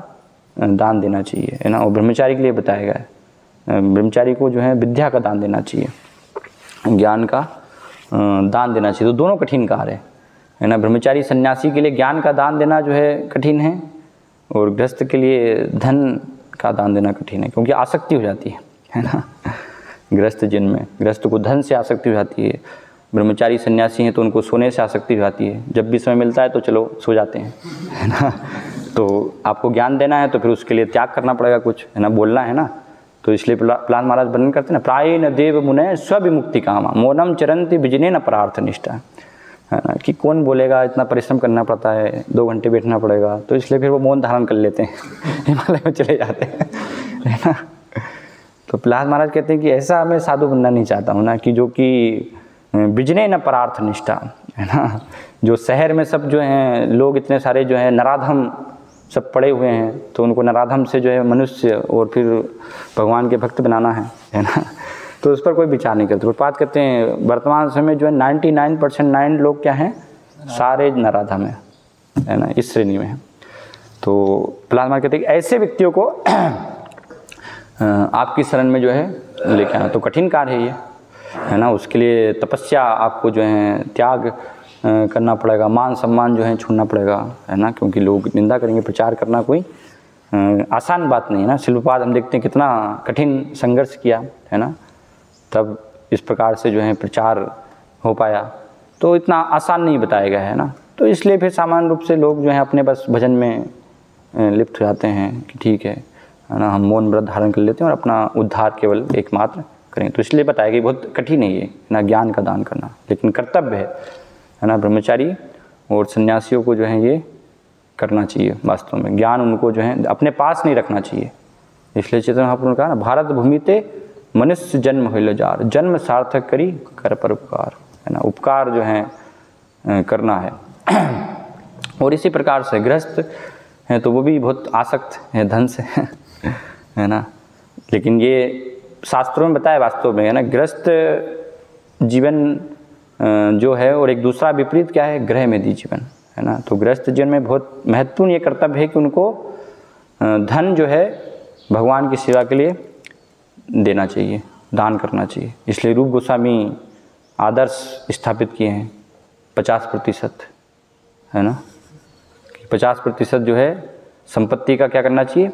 दान देना चाहिए, है ना। और ब्रह्मचारी के लिए बताया गया है, ब्रह्मचारी को जो है विद्या का दान देना चाहिए, ज्ञान का दान देना चाहिए। तो दोनों कठिन कार्य है ना, ब्रह्मचारी सन्यासी के लिए ज्ञान का दान देना जो है कठिन है, और गृहस्थ के लिए धन का दान देना कठिन है, क्योंकि आसक्ति हो जाती है ना। गृहस्थ जिन में गृहस्थ को धन से आसक्ति हो जाती है, ब्रह्मचारी सन्यासी हैं तो उनको सोने से आसक्ति हो जाती है, जब भी समय मिलता है तो चलो सो जाते हैं, है ना। तो आपको ज्ञान देना है तो फिर उसके लिए त्याग करना पड़ेगा कुछ, है ना, बोलना है ना। तो इसलिए प्रहलाद महाराज वर्णन करते हैं ना, प्रायेण देव मुने स्वविमुक्ति कामा मौनम चरंति बिजनेन परार्थ निष्ठा, है ना, कि कौन बोलेगा, इतना परिश्रम करना पड़ता है, 2 घंटे बैठना पड़ेगा, तो इसलिए फिर वो मौन धारण कर लेते हैं हिमालय में चले जाते हैं, है ना। तो प्रहलाद महाराज कहते हैं कि ऐसा मैं साधु बनना नहीं चाहता हूँ ना, कि जो कि बिजनेन परार्थ निष्ठा, है ना, जो शहर में सब जो हैं लोग इतने सारे जो हैं नराधम सब पड़े हुए हैं, तो उनको नराधम से जो है मनुष्य और फिर भगवान के भक्त बनाना है ना। तो उस पर कोई विचार नहीं करते। बात करते हैं वर्तमान समय जो है 99% लोग क्या हैं, सारे नराधम है ना, इस श्रेणी में है। तो प्रहलाद महाराज कहते हैं कि ऐसे व्यक्तियों को आपकी शरण में जो है लेके आना, तो कठिन कार्य है ये, है ना। उसके लिए तपस्या आपको जो है त्याग करना पड़ेगा, मान सम्मान जो है छोड़ना पड़ेगा, है ना, क्योंकि लोग निंदा करेंगे। प्रचार करना कोई आसान बात नहीं है ना। शिल्पपाद हम देखते हैं कितना कठिन संघर्ष किया, है ना, तब इस प्रकार से जो है प्रचार हो पाया, तो इतना आसान नहीं बताया गया है ना। तो इसलिए फिर सामान्य रूप से लोग जो है अपने बस भजन में लिप्त हो जाते हैं कि ठीक है ना, हम मौन व्रत धारण कर लेते हैं और अपना उद्धार केवल एकमात्र करें। तो इसलिए बताया कि बहुत कठिन है ये ना, ज्ञान का दान करना, लेकिन कर्तव्य है ना। ब्रह्मचारी और सन्यासियों को जो है ये करना चाहिए वास्तव में। ज्ञान उनको जो है अपने पास नहीं रखना चाहिए। इसलिए चैतन्य महाप्रभु ने कहा ना, भारत भूमि ते मनुष्य जन्म होइल जार, जन्म सार्थक करी कर पर उपकार, है ना। उपकार जो है करना है। और इसी प्रकार से गृहस्थ हैं तो वो भी बहुत आसक्त है धन से, है ना। लेकिन ये शास्त्रों में बताया वास्तव में, है ना, गृहस्थ जीवन जो है और एक दूसरा विपरीत क्या है, गृह में दी जीवन, है ना। तो गृहस्थ जीवन में बहुत महत्वपूर्ण ये कर्तव्य है कि उनको धन जो है भगवान की सेवा के लिए देना चाहिए, दान करना चाहिए। इसलिए रूप गोस्वामी आदर्श स्थापित किए हैं 50%, है ना। 50% जो है संपत्ति का क्या करना चाहिए,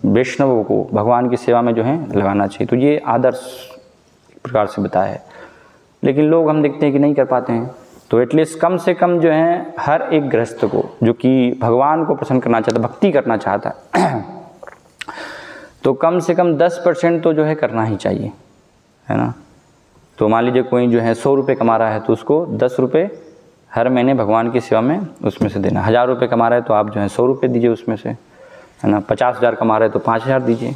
वैष्णवों को भगवान की सेवा में जो है लगाना चाहिए। तो ये आदर्श प्रकार से बताया है। लेकिन लोग हम देखते हैं कि नहीं कर पाते हैं। तो एटलीस्ट कम से कम जो है हर एक गृहस्थ को जो कि भगवान को प्रसन्न करना चाहता, भक्ति करना चाहता है, तो कम से कम 10% तो जो है करना ही चाहिए, है ना। तो मान लीजिए कोई जो है 100 रुपये कमा रहा है तो उसको 10 रुपये हर महीने भगवान की सेवा में उसमें से देना। 1000 रुपये कमा रहा है तो आप जो है 100 रुपये दीजिए उसमें से, है ना। 50,000 कमा रहे हैं तो 5,000 दीजिए।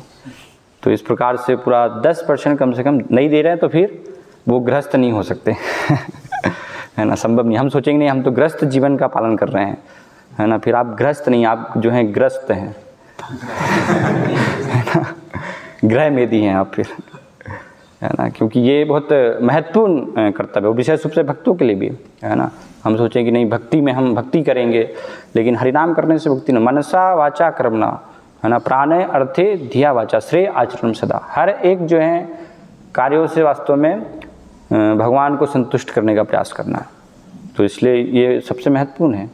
तो इस प्रकार से पूरा 10% कम से कम नहीं दे रहे हैं तो फिर वो गृहस्थ नहीं हो सकते, है ना, संभव नहीं। हम सोचेंगे नहीं हम तो गृहस्थ जीवन का पालन कर रहे हैं, है ना, फिर आप गृहस्थ नहीं, आप जो हैं ग्रस्त हैं, है ना, गृह मेदी हैं आप फिर, है ना। क्योंकि ये बहुत महत्वपूर्ण कर्तव्य है, विशेष रूप से भक्तों के लिए भी, है ना। हम सोचें कि नहीं भक्ति में हम भक्ति करेंगे, लेकिन हरिनाम करने से भक्ति न, मनसा वाचा कर्मणा, है ना, प्राणे अर्थे धिया वाचा श्रेय आचरण सदा। हर एक जो है कार्यों से वास्तव में भगवान को संतुष्ट करने का प्रयास करना है। तो इसलिए ये सबसे महत्वपूर्ण है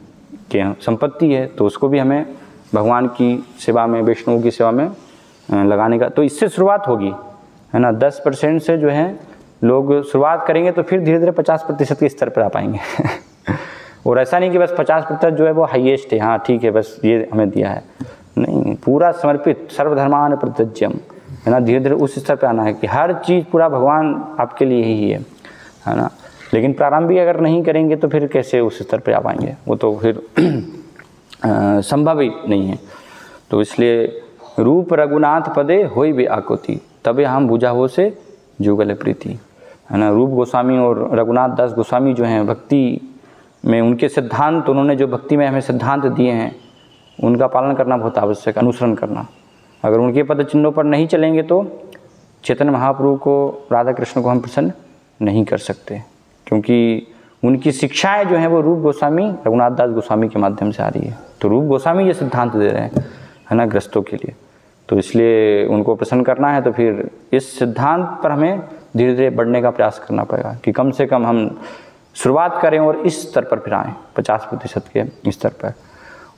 कि संपत्ति है तो उसको भी हमें भगवान की सेवा में, वैष्णव की सेवा में लगाने का। तो इससे शुरुआत होगी, है ना। 10% से जो है लोग शुरुआत करेंगे तो फिर धीरे धीरे 50% के स्तर पर आ पाएंगे। और ऐसा नहीं कि बस 50% जो है वो हाईएस्ट है, हाँ ठीक है बस ये हमें दिया है, नहीं, पूरा समर्पित सर्वधर्मान प्रत्यज्यम, है ना। धीरे धीरे उस स्तर पे आना है कि हर चीज़ पूरा भगवान आपके लिए ही है ना। लेकिन प्रारंभिक अगर नहीं करेंगे तो फिर कैसे उस स्तर पे आ पाएंगे, वो तो फिर संभव ही नहीं है। तो इसलिए रूप रघुनाथ पदे होई भी आकुति, तबे हम बुझा हो से जुगल प्रीति, है ना। रूप गोस्वामी और रघुनाथ दास गोस्वामी जो हैं भक्ति में उनके सिद्धांत, उन्होंने जो भक्ति में हमें सिद्धांत दिए हैं उनका पालन करना बहुत आवश्यक, अनुसरण करना। अगर उनके पद चिन्हों पर नहीं चलेंगे तो चैतन्य महाप्रभु को, राधा कृष्ण को हम प्रसन्न नहीं कर सकते, क्योंकि उनकी शिक्षाएं जो हैं वो रूप गोस्वामी, रघुनाथ दास गोस्वामी के माध्यम से आ रही है। तो रूप गोस्वामी ये सिद्धांत दे रहे हैं, है ना, ग्रस्तों के लिए। तो इसलिए उनको प्रसन्न करना है तो फिर इस सिद्धांत पर हमें धीरे धीरे बढ़ने का प्रयास करना पड़ेगा कि कम से कम हम शुरुआत करें और इस स्तर पर फिर आएँ 50% के स्तर पर।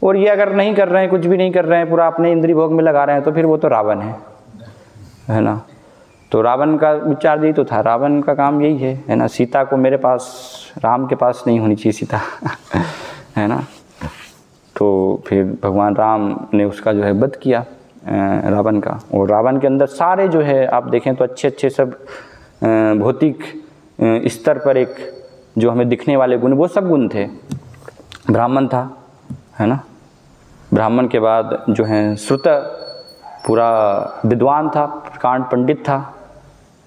और ये अगर नहीं कर रहे हैं, कुछ भी नहीं कर रहे हैं, पूरा अपने इंद्रिय भोग में लगा रहे हैं, तो फिर वो तो रावण है ना। तो रावण का विचार यही तो था, रावण का काम यही है ना। सीता को मेरे पास, राम के पास नहीं होनी चाहिए सीता, है ना। तो फिर भगवान राम ने उसका जो है वध किया रावण का। और रावण के अंदर सारे जो है आप देखें तो अच्छे अच्छे सब भौतिक स्तर पर एक जो हमें दिखने वाले गुण, वो सब गुण थे। ब्राह्मण था, है ना, ब्राह्मण के बाद जो है श्रुत, पूरा विद्वान था, प्रकांड पंडित था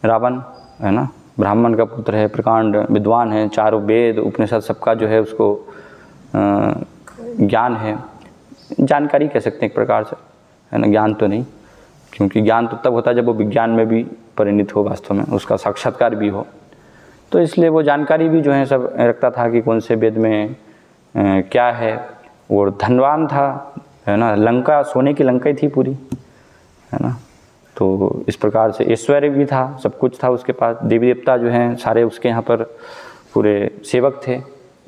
रावण, है ना। ब्राह्मण का पुत्र है, प्रकांड विद्वान है, चारों वेद उपनिषद सबका जो है उसको ज्ञान है, जानकारी कह सकते हैं एक प्रकार से, है ना। ज्ञान तो नहीं, क्योंकि ज्ञान तो तब होता है जब वो विज्ञान में भी परिणित हो, वास्तव में उसका साक्षात्कार भी हो। तो इसलिए वो जानकारी भी जो है सब रखता था कि कौन से वेद में क्या है। और धनवान था, है ना, लंका सोने की लंका ही थी पूरी, है ना। तो इस प्रकार से ऐश्वर्य भी था, सब कुछ था उसके पास, देवी देवता जो हैं सारे उसके यहाँ पर पूरे सेवक थे,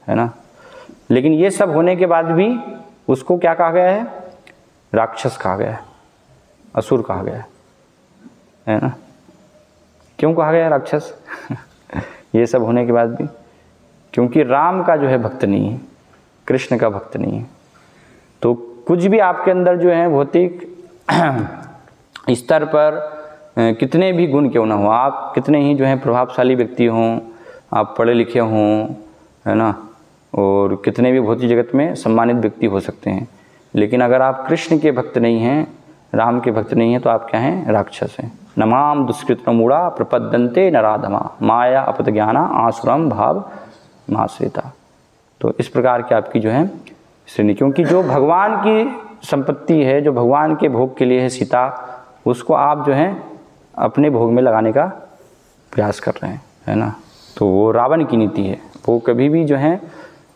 है ना। लेकिन ये सब होने के बाद भी उसको क्या कहा गया है, राक्षस कहा गया है, असुर कहा गया है ना। क्यों कहा गया राक्षस? ये सब होने के बाद भी, क्योंकि राम का जो है भक्त नहीं है, कृष्ण का भक्त नहीं है। तो कुछ भी आपके अंदर जो है भौतिक स्तर पर कितने भी गुण क्यों ना हो, आप कितने ही जो है प्रभावशाली व्यक्ति हों, आप पढ़े लिखे हों, है ना, और कितने भी भौतिक जगत में सम्मानित व्यक्ति हो सकते हैं, लेकिन अगर आप कृष्ण के भक्त नहीं हैं, राम के भक्त नहीं हैं, तो आप क्या हैं? राक्षस हैं। नमाम दुष्कृतमूढ़ा प्रपद्यन्ते नराधमा माया अपत ज्ञाना आसुरम भाव माश्रिता। तो इस प्रकार की आपकी जो है श्रेणी, क्योंकि जो भगवान की संपत्ति है, जो भगवान के भोग के लिए है सीता, उसको आप जो है अपने भोग में लगाने का प्रयास कर रहे हैं, है ना। तो वो रावण की नीति है, वो कभी भी जो है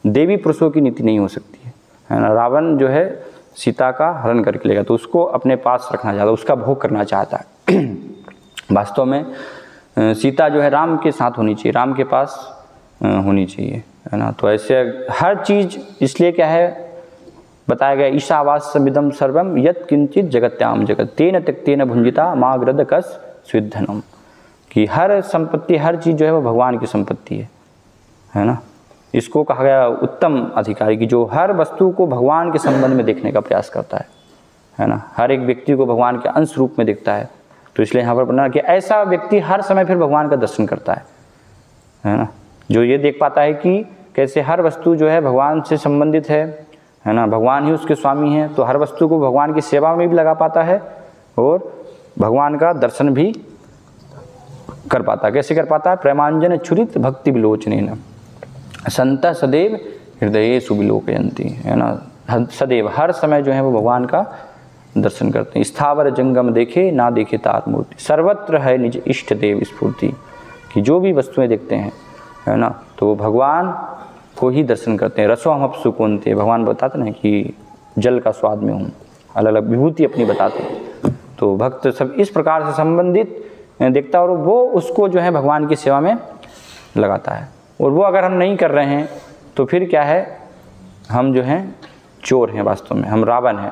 देवी पुरुषों की नीति नहीं हो सकती है ना। रावण जो है सीता का हरण करके लेगा, तो उसको अपने पास रखना चाहता है, उसका भोग करना चाहता है। वास्तव में सीता जो है राम के साथ होनी चाहिए, राम के पास होनी चाहिए, है ना। तो ऐसे हर चीज़ इसलिए क्या है बताया गया, ईशावास्यमिदं सर्वम यत् किंचित जगत्याम जगत तेन त्यक्तेन भुंजिता माँ ग्रदकस स्विद्धनम, कि हर संपत्ति, हर चीज़ जो है वो भगवान की संपत्ति है ना। इसको कहा गया उत्तम अधिकारी, की जो हर वस्तु को भगवान के संबंध में देखने का प्रयास करता है ना। हर एक व्यक्ति को भगवान के अंश रूप में देखता है। तो इसलिए यहाँ पर बना कि ऐसा व्यक्ति हर समय फिर भगवान का दर्शन करता है ना। जो ये देख पाता है कि कैसे हर वस्तु जो है भगवान से संबंधित है ना, भगवान ही उसके स्वामी हैं, तो हर वस्तु को भगवान की सेवा में भी लगा पाता है और भगवान का दर्शन भी कर पाता है। कैसे कर पाता है? प्रेमांजन छुरित भक्ति विलोचनेन संत सदैव हृदय सुविलोकयंती, है ना। सदैव हर समय जो है वो भगवान का दर्शन करते हैं। स्थावर जंगम देखे ना देखे तार मूर्ति, सर्वत्र है निज इष्ट देव स्फूर्ति, कि जो भी वस्तुएं देखते हैं, है ना, तो वो भगवान को ही दर्शन करते हैं। रसो हम अपसु कौनते, भगवान बताते ना कि जल का स्वाद में हूँ, अलग अलग विभूति अपनी बताते हैं। तो भक्त सब इस प्रकार से संबंधित देखता और वो उसको जो है भगवान की सेवा में लगाता है। और वो अगर हम नहीं कर रहे हैं तो फिर क्या है, हम जो हैं चोर हैं, वास्तव में हम रावण हैं,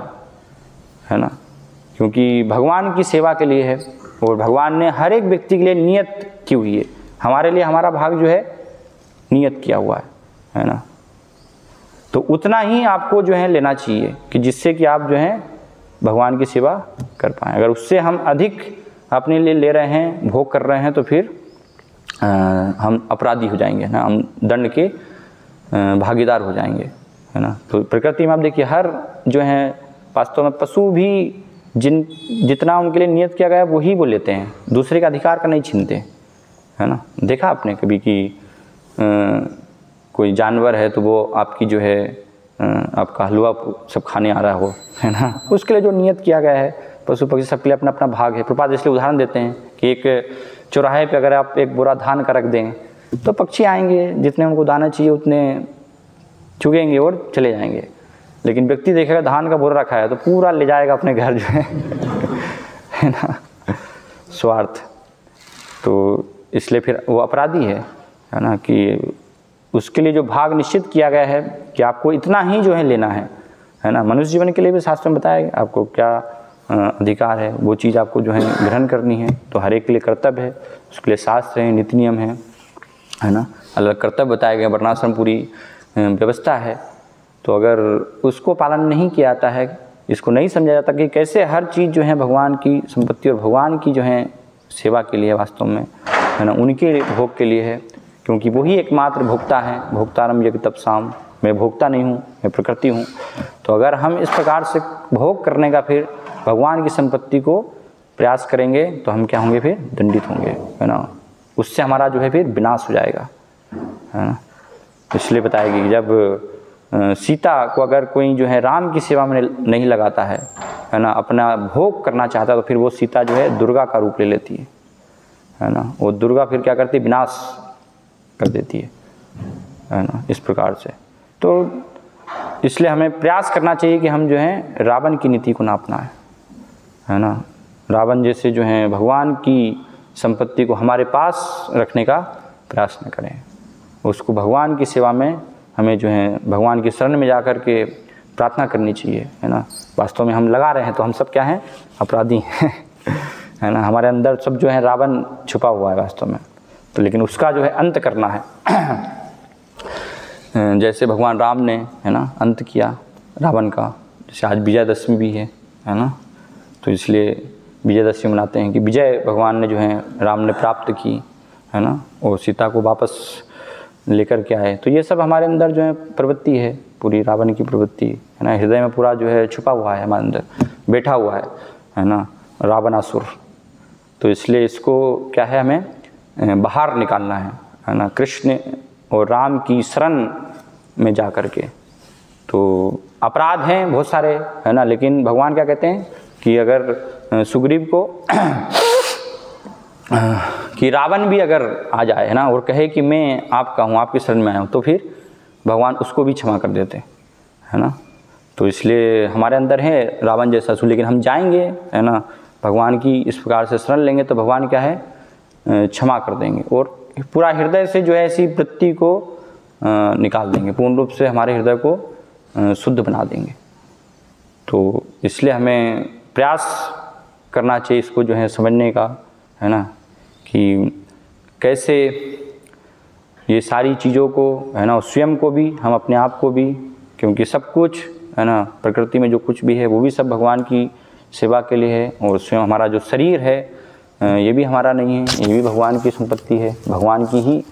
है ना। क्योंकि भगवान की सेवा के लिए है और भगवान ने हर एक व्यक्ति के लिए नियत की हुई है, हमारे लिए हमारा भाग जो है नियत किया हुआ है ना। तो उतना ही आपको जो है लेना चाहिए कि जिससे कि आप जो है भगवान की सेवा कर पाएँ। अगर उससे हम अधिक अपने लिए ले रहे हैं, भोग कर रहे हैं, तो फिर हम अपराधी हो जाएंगे ना, हम दंड के भागीदार हो जाएंगे, है ना। तो प्रकृति में आप देखिए हर जो है वास्तव में पशु भी जितना उनके लिए नियत किया गया है वही वो लेते हैं, दूसरे का अधिकार का नहीं छीनते, है ना। देखा आपने कभी कि कोई जानवर है तो वो आपकी जो है आपका हलवा सब खाने आ रहा हो, है ना, उसके लिए जो नियत किया गया है, पशु पक्षी सबके लिए अपना अपना भाग है। प्रपात इसलिए उदाहरण देते हैं कि एक चौराहे पे अगर आप एक बोरा धान का रख दें तो पक्षी आएंगे, जितने उनको दाना चाहिए उतने चुगेंगे और चले जाएंगे। लेकिन व्यक्ति देखेगा धान का बोरा रखा है तो पूरा ले जाएगा अपने घर जो है ना, स्वार्थ। तो इसलिए फिर वो अपराधी है ना, कि उसके लिए जो भाग निश्चित किया गया है कि आपको इतना ही जो है लेना है ना। मनुष्य जीवन के लिए भी शास्त्र में बताया गया आपको क्या अधिकार है, वो चीज़ आपको जो है ग्रहण करनी है। तो हर एक के लिए कर्तव्य है, उसके लिए शास्त्र है, नीति नियम है ना, अलग कर्तव्य बताया गया, वर्णाश्रम पूरी व्यवस्था है। तो अगर उसको पालन नहीं किया जाता है, इसको नहीं समझा जाता कि कैसे हर चीज़ जो है भगवान की संपत्ति और भगवान की जो है सेवा के लिए वास्तव में, है ना, उनके भोग के लिए है, क्योंकि वही एकमात्र भोक्ता है। भोक्तारम यज्ञ तपसाम, मैं भोक्ता नहीं हूँ, मैं प्रकृति हूँ। तो अगर हम इस प्रकार से भोग करने का फिर भगवान की संपत्ति को प्रयास करेंगे तो हम क्या होंगे, फिर दंडित होंगे, है ना। उससे हमारा जो है फिर विनाश हो जाएगा, है ना। इसलिए बताया कि जब सीता को अगर कोई जो है राम की सेवा में नहीं लगाता है ना, अपना भोग करना चाहता है, तो फिर वो सीता जो है दुर्गा का रूप ले लेती है ना। वो दुर्गा फिर क्या करती है, विनाश कर देती है ना, इस प्रकार से। तो इसलिए हमें प्रयास करना चाहिए कि हम जो है रावण की नीति को ना अपनाएं, है ना। रावण जैसे जो है भगवान की संपत्ति को हमारे पास रखने का प्रयास न करें, उसको भगवान की सेवा में हमें जो है भगवान की शरण में जाकर के प्रार्थना करनी चाहिए, है ना। वास्तव में हम लगा रहे हैं तो हम सब क्या हैं, अपराधी हैं, है ना। हमारे अंदर सब जो है रावण छुपा हुआ है वास्तव में, तो लेकिन उसका जो है अंत करना है। जैसे भगवान राम ने, है ना, अंत किया रावण का, जैसे आज विजयदशमी भी है ना। तो इसलिए विजयदशमी मनाते हैं कि विजय भगवान ने जो है राम ने प्राप्त की, है ना, और सीता को वापस लेकर के आए। तो ये सब हमारे अंदर जो है प्रवृत्ति है, पूरी रावण की प्रवृत्ति, है ना, हृदय में पूरा जो है छुपा हुआ है, हमारे अंदर बैठा हुआ है ना, रावणासुर। तो इसलिए इसको क्या है, हमें बाहर निकालना है ना, कृष्ण और राम की शरण में जा कर के। तो अपराध हैं बहुत सारे, है ना, लेकिन भगवान क्या कहते हैं कि अगर सुग्रीव को कि रावण भी अगर आ जाए, है ना, और कहे कि मैं आपका हूँ, आपकी शरण में आया हूँ, तो फिर भगवान उसको भी क्षमा कर देते, है ना। तो इसलिए हमारे अंदर है रावण जैसा असुर, लेकिन हम जाएंगे, है ना, भगवान की इस प्रकार से शरण लेंगे तो भगवान क्या है, क्षमा कर देंगे और पूरा हृदय से जो है ऐसी वृत्ति को निकाल देंगे, पूर्ण रूप से हमारे हृदय को शुद्ध बना देंगे। तो इसलिए हमें प्रयास करना चाहिए इसको जो है समझने का, है ना, कि कैसे ये सारी चीज़ों को, है ना, स्वयं को भी, हम अपने आप को भी, क्योंकि सब कुछ, है ना, प्रकृति में जो कुछ भी है वो भी सब भगवान की सेवा के लिए है, और स्वयं हमारा जो शरीर है ये भी हमारा नहीं है, ये भी भगवान की संपत्ति है, भगवान की ही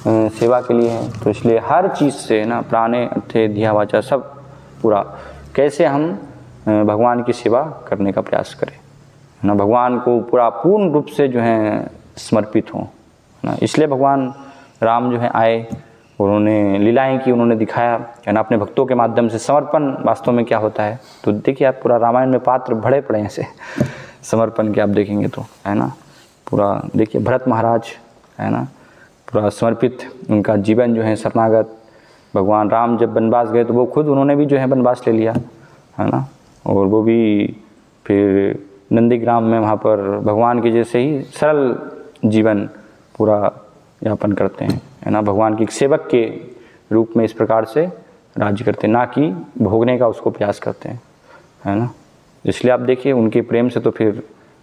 सेवा के लिए है। तो इसलिए हर चीज़ से, ना, प्राणे अर्थे धिया वाचा सब पूरा कैसे हम भगवान की सेवा करने का प्रयास करें, है ना, भगवान को पूरा पूर्ण रूप से जो है समर्पित हों, है ना। इसलिए भगवान राम जो है आए और उन्होंने लीलाएं की, उन्होंने दिखाया, है ना, अपने भक्तों के माध्यम से समर्पण वास्तव में क्या होता है। तो देखिए आप पूरा रामायण में पात्र भरे पड़े हैं ऐसे समर्पण के, आप देखेंगे तो, है ना, पूरा देखिए भरत महाराज, है ना, पूरा समर्पित उनका जीवन जो है शरणागत। भगवान राम जब वनवास गए तो वो खुद उन्होंने भी जो है वनवास ले लिया, है ना, और वो भी फिर नंदीग्राम में वहाँ पर भगवान के जैसे ही सरल जीवन पूरा यापन करते हैं, है ना, भगवान की एक सेवक के रूप में इस प्रकार से राज्य करते हैं, ना कि भोगने का उसको प्रयास करते हैं, है ना। इसलिए आप देखिए उनके प्रेम से तो फिर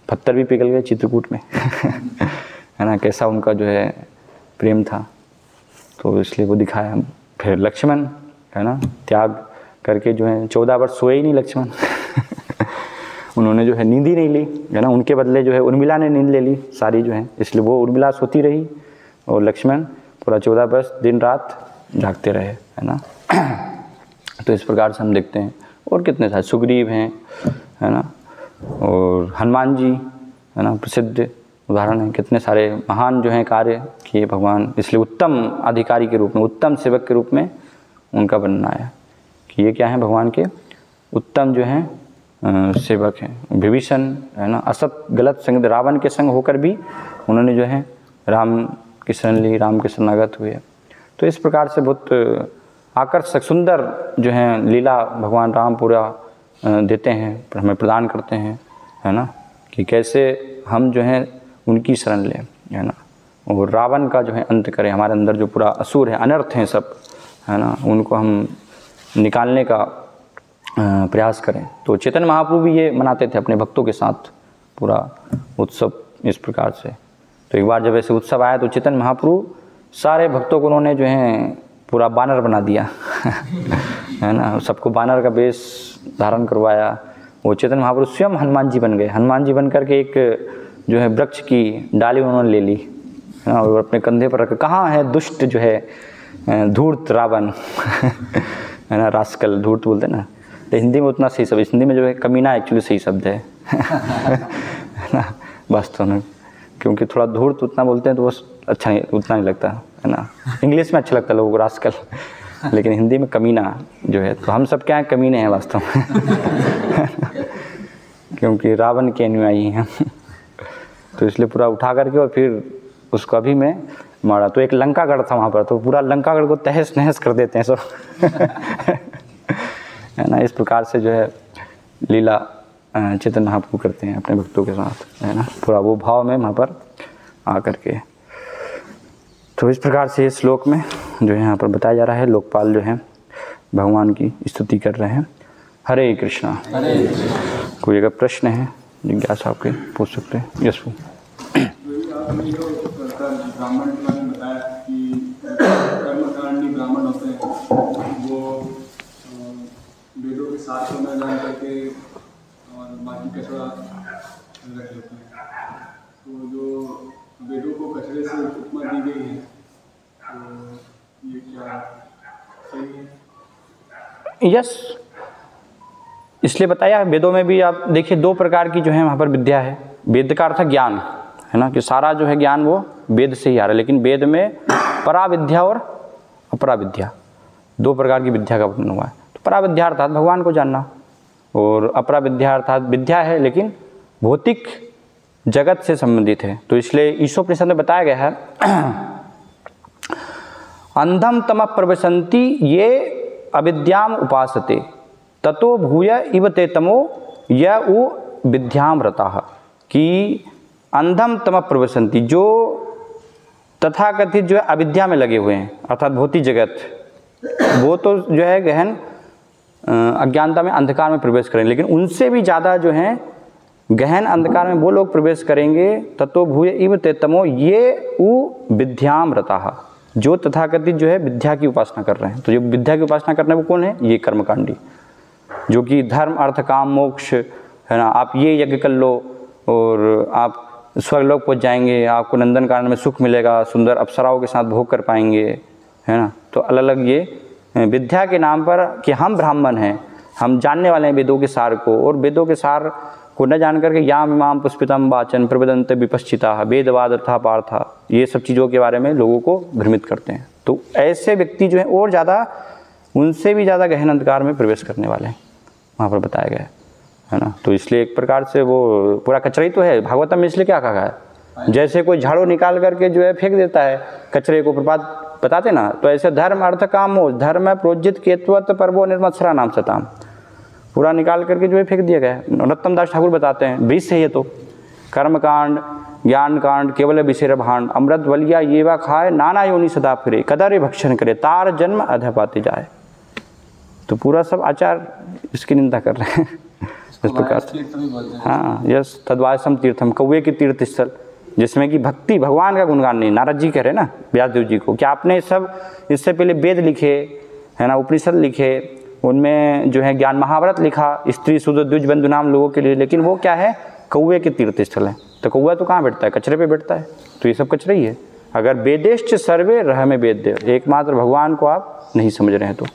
पत्थर भी पिघल गए चित्रकूट में है ना, कैसा उनका जो है प्रेम था। तो इसलिए वो दिखाया। फिर लक्ष्मण, है ना, त्याग करके जो है 14 वर्ष सोए ही नहीं लक्ष्मण उन्होंने जो है नींद ही नहीं ली, है ना, उनके बदले जो है उर्मिला ने नींद ले ली सारी जो है, इसलिए वो उर्मिला सोती रही और लक्ष्मण पूरा 14 वर्ष दिन रात जागते रहे, है ना तो इस प्रकार से हम देखते हैं। और कितने सारे सुग्रीव हैं, है ना, और हनुमान जी, है ना, प्रसिद्ध उदाहरण है। कितने सारे महान जो हैं कार्य किए भगवान, इसलिए उत्तम अधिकारी के रूप में, उत्तम सेवक के रूप में उनका वर्णन आया कि ये क्या है, भगवान के उत्तम जो हैं सेवक हैं। विभीषण, है ना, असत गलत संग रावण के संग होकर भी उन्होंने जो है राम की शरण ली, राम के शरणागत हुए। तो इस प्रकार से बहुत आकर्षक सुंदर जो है लीला भगवान राम पूरा देते हैं, हमें प्रदान करते हैं, है ना, कि कैसे हम जो है उनकी शरण लें, है ना, और रावण का जो है अंत करें। हमारे अंदर जो पूरा असुर है, अनर्थ हैं सब, है ना, उनको हम निकालने का प्रयास करें। तो चैतन्य महाप्रभु भी ये मनाते थे अपने भक्तों के साथ पूरा उत्सव इस प्रकार से। तो एक बार जब ऐसे उत्सव आया तो चैतन्य महाप्रभु सारे भक्तों को उन्होंने जो है पूरा बानर बना दिया है ना, सबको बानर का वेश धारण करवाया। वो चैतन्य महाप्रभु स्वयं हनुमान जी बन गए। हनुमान जी बन करके एक जो है वृक्ष की डाली उन्होंने ले ली, है ना, और अपने कंधे पर रख, कहाँ है दुष्ट जो है धूर्त रावण है ना, रास्कल, धूर्त बोलते हैं ना, तो हिंदी में उतना सही शब्द, हिंदी में जो है कमीना एक्चुअली सही शब्द है ना वास्तव में, क्योंकि थोड़ा धूर्त उतना बोलते हैं तो वो अच्छा नहीं, उतना नहीं लगता, है ना। इंग्लिश में अच्छा लगता है लोगों को रास्कल, लेकिन हिंदी में कमीना जो है, तो हम सब क्या है, कमीने हैं वास्तव में क्योंकि रावण के अनुयायी हैं तो इसलिए पूरा उठा करके और फिर उसको अभी में मारा। तो एक लंकागढ़ था वहाँ पर, तो पूरा लंकागढ़ को तहस नहस कर देते हैं सब है ना। इस प्रकार से जो है लीला चैतन्य महाप्रभु करते हैं अपने भक्तों के साथ, है ना, पूरा वो भाव में वहाँ पर आकर के। तो इस प्रकार से इस श्लोक में जो है यहाँ पर बताया जा रहा है, लोकपाल जो है भगवान की स्तुति कर रहे हैं। हरे कृष्णा। कोई अगर प्रश्न है जिज्ञासा आपके पूछ सकते हैं। यस ब्राह्मण ने बताया कि कर्मकांडी ब्राह्मण होते हैं, वो वेदों के साथ में जान करके और बाकी कचरा रख लेते हैं। तो जो वेदों को कचरे से उपमा दी गई है, तो ये क्या सही है? यस, इसलिए बताया वेदों में भी आप देखिए 2 प्रकार की जो है वहाँ पर विद्या है। वेद का अर्थ ज्ञान है ना, कि सारा जो है ज्ञान वो वेद से ही आ रहा है। लेकिन वेद में पराविद्या और अपराविद्या 2 प्रकार की विद्या का वर्णन हुआ है। तो पराविद्या अर्थात भगवान को जानना, और अपराविद्या अर्थात विद्या है लेकिन भौतिक जगत से संबंधित है। तो इसलिए ईशोपनिषद में बताया गया है अंधम तम प्रविशन्ति ये अविद्याम उपासते ततो भूय इव ते तमो य उ विद्याम रताः, कि अंधम तम प्रविशन्ति, जो तथाकथित जो है अविद्या में लगे हुए हैं अर्थात भौतिक जगत, वो तो जो है गहन अज्ञानता में अंधकार में प्रवेश करेंगे। लेकिन उनसे भी ज़्यादा जो है गहन अंधकार में वो लोग प्रवेश करेंगे ततो भूय इव ते तमो ये उ विद्याम रताः, जो तथाकथित जो है विद्या की उपासना कर रहे हैं। तो जो विद्या की उपासना कर रहे हैं वो कौन है? ये कर्मकांडी, जो कि धर्म अर्थ काम मोक्ष है ना, आप ये यज्ञ कर लो और आप स्वर्गलोक पहुँच जाएंगे, आपको नंदन कानन में सुख मिलेगा, सुंदर अप्सराओं के साथ भोग कर पाएंगे, है ना। तो अलग अलग ये विद्या के नाम पर कि हम ब्राह्मण हैं, हम जानने वाले हैं वेदों के सार को, और वेदों के सार को न जान करके याम इमाम पुष्पितम वाचन प्रवदन्ते विपश्चिता वेदवाद अर्था पार्था, ये सब चीज़ों के बारे में लोगों को भ्रमित करते हैं। तो ऐसे व्यक्ति जो हैं और ज़्यादा, उनसे भी ज़्यादा गहन अंधकार में प्रवेश करने वाले हैं, वहाँ पर बताया गया है ना। तो इसलिए एक प्रकार से वो पूरा कचरा ही तो है। भागवतम में इसलिए क्या कहा है, जैसे कोई झाड़ू निकाल करके जो है फेंक देता है कचरे को, प्रपात बताते ना, तो ऐसे धर्म अर्थ काम मोक्ष धर्म प्रोजित केत्वत पर्वो निर्मत्सरा नाम सताम, पूरा निकाल करके जो है फेंक दिया गया है। नरोत्तम दास ठाकुर बताते हैं बीज से ये तो कर्मकांड ज्ञान कांड केवल विषय भांड अमृत बलिया ये वा खाए नाना योनि सदा फिरे कदर भक्षण करे तार जन्म अध पाते जाए। तो पूरा सब आचार इसकी निंदा कर रहे हैं इस प्रकार से। हाँ यस, तद्वासम तीर्थम, कौवे की तीर्थ स्थल, जिसमें कि भक्ति भगवान का गुणगान नहीं। नारद जी कह रहे ना व्यासदेव जी को कि आपने सब इससे पहले वेद लिखे है ना, उपनिषद लिखे, उनमें जो है ज्ञान महाभारत लिखा स्त्री शूद्र द्विज बंधु नाम लोगों के लिए, लेकिन वो क्या है, कौवे के तीर्थ स्थल है। तो कौवा तो कहाँ बैठता है, कचरे पे बैठता है। तो ये सब कचरा ही है। अगर वेदेश्च सर्वे रह में वेद्य, एकमात्र भगवान को आप नहीं समझ रहे हैं, तो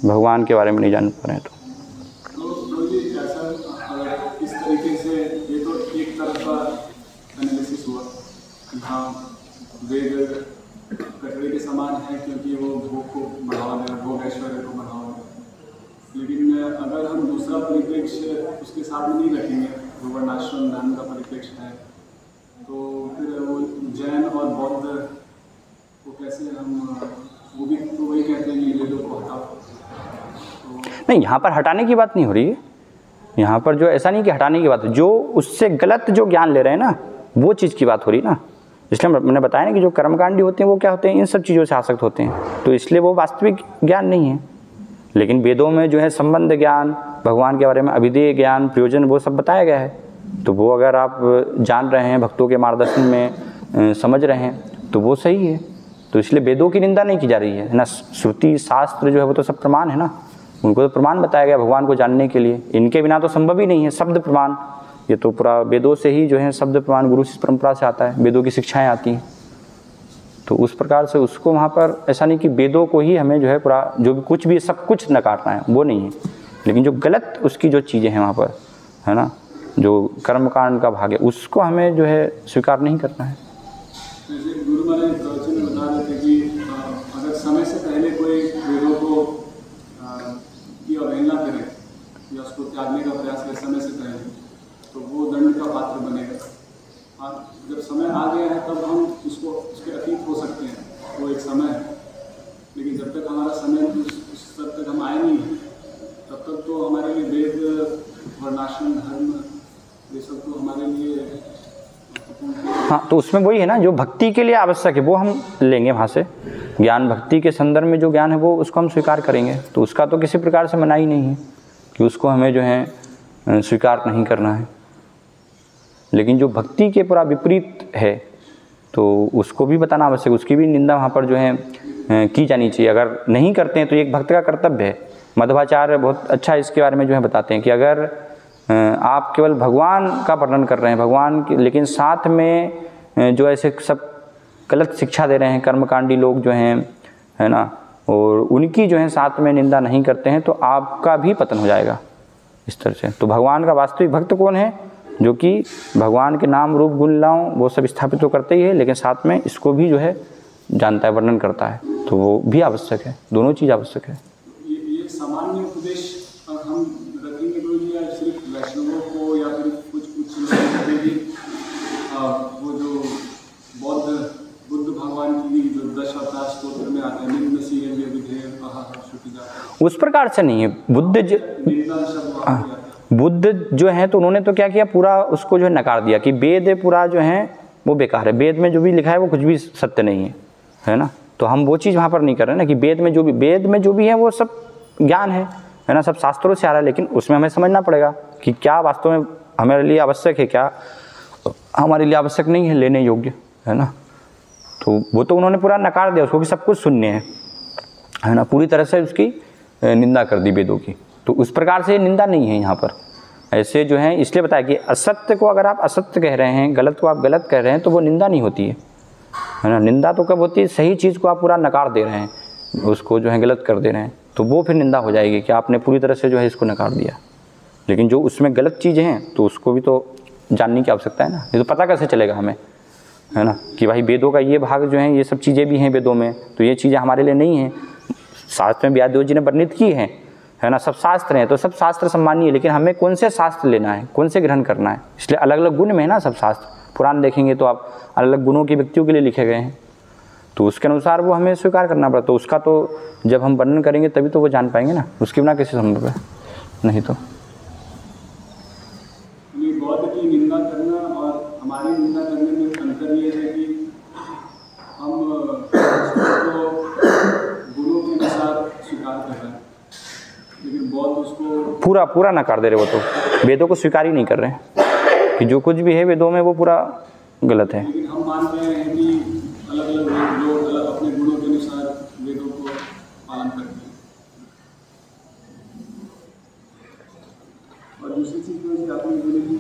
भगवान के बारे में नहीं जान पा रहे हैं तो इस तरीके से ये तो एक तरफ का एनालिसिस हुआ कि हाँ वेद कचरे के समान है क्योंकि वो भोग को बढ़ावा दे रहा है, भोग ऐश्वर्य को बढ़ावा दे रहा है। लेकिन अगर हम दूसरा परिप्रेक्ष्य उसके साथ में नहीं रखेंगे, जो वर्णाश्रम धर्म का परिप्रेक्ष्य है, तो फिर वो जैन और बौद्ध को कैसे हम, वो भी तो वही कहते हैं कि वेदों को हटाओ। नहीं, यहाँ पर हटाने की बात नहीं हो रही है। यहाँ पर जो ऐसा नहीं कि हटाने की बात है, जो उससे गलत जो ज्ञान ले रहे हैं ना, वो चीज़ की बात हो रही ना। इसलिए मैंने बताया ना कि जो कर्मकांडी होते हैं वो क्या होते हैं, इन सब चीज़ों से आसक्त होते हैं, तो इसलिए वो वास्तविक ज्ञान नहीं है। लेकिन वेदों में जो है संबंध ज्ञान, भगवान के बारे में अभिधेय ज्ञान, प्रयोजन, वो सब बताया गया है। तो वो अगर आप जान रहे हैं, भक्तों के मार्गदर्शन में समझ रहे हैं, तो वो सही है। तो इसलिए वेदों की निंदा नहीं की जा रही है ना। श्रुति शास्त्र जो है वो तो सब प्रमाण है ना, उनको तो प्रमाण बताया गया भगवान को जानने के लिए। इनके बिना तो संभव ही नहीं है। शब्द प्रमाण, ये तो पूरा वेदों से ही जो है शब्द प्रमाण गुरु शिष्य परंपरा से आता है, वेदों की शिक्षाएं आती हैं। तो उस प्रकार से उसको वहाँ पर ऐसा नहीं कि वेदों को ही हमें जो है पूरा जो भी कुछ भी सब कुछ नकारना है, वो नहीं है। लेकिन जो गलत उसकी जो चीज़ें हैं वहाँ पर है ना, जो कर्मकांड का भाग है, उसको हमें जो है स्वीकार नहीं करना है। गुरु महाराज प्रवचन में बता रहे थे कि अगर समय से पहले कोई वेदों को की अवहेलना करे या उसको त्यागने का प्रयास करे समय से पहले, तो वो दंड का पात्र बनेगा। और जब समय आ गया है तब हम उसके अतीत हो सकते हैं, वो एक समय है। लेकिन जब तक हमारा समय उस स्तर तक हम आए नहीं तब तक तो हमारे लिए वेद वर्णाश्रम धर्म ये सब तो हमारे लिए। हाँ, तो उसमें वही है ना, जो भक्ति के लिए आवश्यक है वो हम लेंगे वहाँ से। ज्ञान भक्ति के संदर्भ में जो ज्ञान है वो उसको हम स्वीकार करेंगे। तो उसका तो किसी प्रकार से मनाही नहीं है कि उसको हमें जो है स्वीकार नहीं करना है। लेकिन जो भक्ति के पूरा विपरीत है तो उसको भी बताना आवश्यक, उसकी भी निंदा वहाँ पर जो है की जानी चाहिए। अगर नहीं करते हैं तो एक भक्त का कर्तव्य है। मध्वाचार्य बहुत अच्छा इसके बारे में जो है बताते हैं कि अगर आप केवल भगवान का वर्णन कर रहे हैं, भगवान की, लेकिन साथ में जो ऐसे सब गलत शिक्षा दे रहे हैं कर्मकांडी लोग जो हैं है ना, और उनकी जो है साथ में निंदा नहीं करते हैं तो आपका भी पतन हो जाएगा इस तरह से। तो भगवान का वास्तविक भक्त कौन है? जो कि भगवान के नाम रूप गुण लाओ वो सब स्थापित तो करते ही है, लेकिन साथ में इसको भी जो है जानता है, वर्णन करता है, तो वो भी आवश्यक है। दोनों चीज़ आवश्यक है। ये सामान्य उपदेश हम रखेंगे तो या सिर्फ वैष्णवों को या फिर कुछ वो जो बुद्ध भगवान की जो 10 अवतार स्तोत्र में आता है, निम्न सीय विधेय उस प्रकार से नहीं है। बुद्ध जो है तो उन्होंने तो क्या किया, पूरा उसको जो है नकार दिया कि वेद पूरा जो है वो बेकार है, वेद में जो भी लिखा है वो कुछ भी सत्य नहीं है, है ना। तो हम वो चीज़ वहाँ पर नहीं कर रहे ना कि वेद में जो भी है वो सब ज्ञान है ना, सब शास्त्रों से आ रहा है, लेकिन उसमें हमें समझना पड़ेगा कि क्या वास्तव में हमारे लिए आवश्यक है, क्या हमारे लिए आवश्यक नहीं है, लेने योग्य है ना। तो वो तो उन्होंने पूरा नकार दिया उसको कि सब कुछ शून्य है ना, पूरी तरह से उसकी निंदा कर दी वेदों की। तो उस प्रकार से निंदा नहीं है यहाँ पर। ऐसे जो है इसलिए बताया कि असत्य को अगर आप असत्य कह रहे हैं, गलत को आप गलत कह रहे हैं, तो वो निंदा नहीं होती है ना। निंदा तो कब होती है? सही चीज़ को आप पूरा नकार दे रहे हैं, उसको जो है गलत कर दे रहे हैं, तो वो फिर निंदा हो जाएगी कि आपने पूरी तरह से जो है इसको नकार दिया। लेकिन जो उसमें गलत चीज़ें हैं तो उसको भी तो जानने की आवश्यकता है ना। ये तो पता कैसे चलेगा हमें, है ना, कि भाई वेदों का ये भाग जो है ये सब चीज़ें भी हैं वेदों में, तो ये चीज़ें हमारे लिए नहीं हैं। शास्त्र में व्यासदेव जी ने वर्णित की है ना, सब शास्त्र हैं, तो सब शास्त्र सम्मानीय है, लेकिन हमें कौन से शास्त्र लेना है, कौन से ग्रहण करना है। इसलिए अलग अलग गुण में है ना सब शास्त्र। पुराण देखेंगे तो आप अलग अलग गुणों के व्यक्तियों के लिए लिखे गए हैं, तो उसके अनुसार वो हमें स्वीकार करना पड़ता। तो उसका तो जब हम वर्णन करेंगे तभी तो वो जान पाएंगे ना, उसके बिना कैसे संभव है, नहीं तो। बौद्ध की निंदा करना और हमारी निंदा करने में अंतर ये है कि हम उसको गुणों के अनुसार स्वीकार कर रहे हैं, लेकिन बौद्ध उसको पूरा नकार दे रहे। वो तो वेदों को स्वीकार ही नहीं कर रहे हैं कि जो कुछ भी है वेदों में वो पूरा गलत है। लेकिन हम मान रहे हैं कि अलग अलग लोग अपने गुणों के अनुसार वेदों को पालन करते हैं। और दूसरी चीज़ जो आपने बोली कि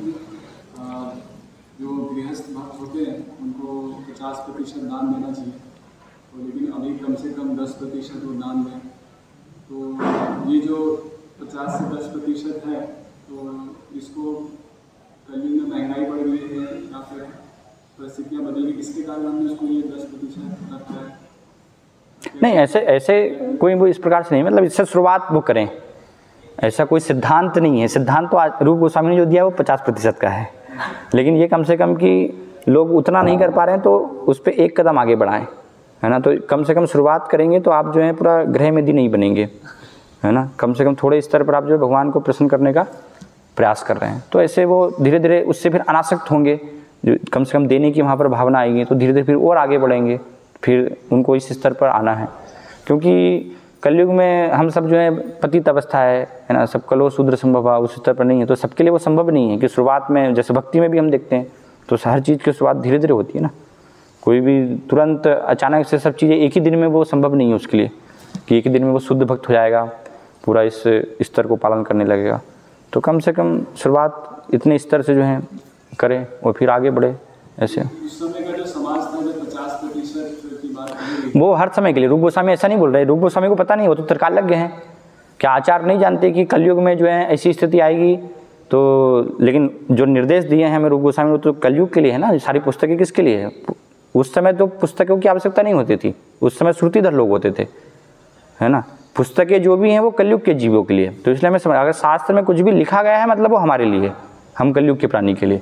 जो गृहस्थ भक्त होते हैं उनको 50% दान देना चाहिए, तो लेकिन अभी कम से कम 10% वो दान दें। तो ये जो 50 से 10% है, तो इसको कलयुग में महंगाई बढ़ गई है या फिर परिस्थितियाँ बदल गई, इसके कारण हमने उसको ये 10% रखा है? नहीं, ऐसे कोई वो इस प्रकार से नहीं, मतलब इससे शुरुआत वो करें, ऐसा कोई सिद्धांत नहीं है। सिद्धांत तो रूप गोस्वामी ने जो दिया वो 50% का है, लेकिन ये कम से कम कि लोग उतना नहीं कर पा रहे हैं तो उस पर एक कदम आगे बढ़ाएं, है ना। तो कम से कम शुरुआत करेंगे तो आप जो है पूरा ग्रह मेदी नहीं बनेंगे, है ना। कम से कम थोड़े स्तर पर आप जो है भगवान को प्रसन्न करने का प्रयास कर रहे हैं, तो ऐसे वो धीरे धीरे उससे फिर अनासक्त होंगे, जो कम से कम देने की वहाँ पर भावना आएगी, तो धीरे धीरे फिर और आगे बढ़ेंगे, फिर उनको इस स्तर पर आना है। क्योंकि कलयुग में हम सब जो है पतित अवस्था है ना, सब कलो शूद्र संभव उस स्तर पर नहीं है, तो सबके लिए वो संभव नहीं है कि शुरुआत में, जैसे भक्ति में भी हम देखते हैं तो हर चीज़ की शुरुआत धीरे धीरे होती है ना। कोई भी तुरंत अचानक से सब चीज़ें एक ही दिन में वो संभव नहीं है उसके लिए कि एक ही दिन में वो शुद्ध भक्त हो जाएगा, पूरा इस स्तर को पालन करने लगेगा। तो कम से कम शुरुआत इतने स्तर से जो है करें और फिर आगे बढ़े। ऐसे उस समय का जो समाज था, जो 50% की बात है, वो हर समय के लिए, रूप गोस्वामी ऐसा नहीं बोल रहे। रूप गोस्वामी को पता नहीं, वो तो त्रिकालज्ञ हैं, क्या आचार नहीं जानते कि कलयुग में जो है ऐसी स्थिति आएगी। तो लेकिन जो निर्देश दिए हैं हमें रूप गोस्वामी, वो तो कलयुग के लिए है ना। सारी पुस्तकें किसके लिए है? उस समय तो पुस्तकों की आवश्यकता नहीं होती थी, उस समय श्रुतिधर लोग होते थे, है ना। पुस्तकें जो भी हैं वो कलयुग के जीवों के लिए। तो इसलिए हमें समझ, अगर शास्त्र में कुछ भी लिखा गया है मतलब वो हमारे लिए, हम कलयुग के प्राणी के लिए,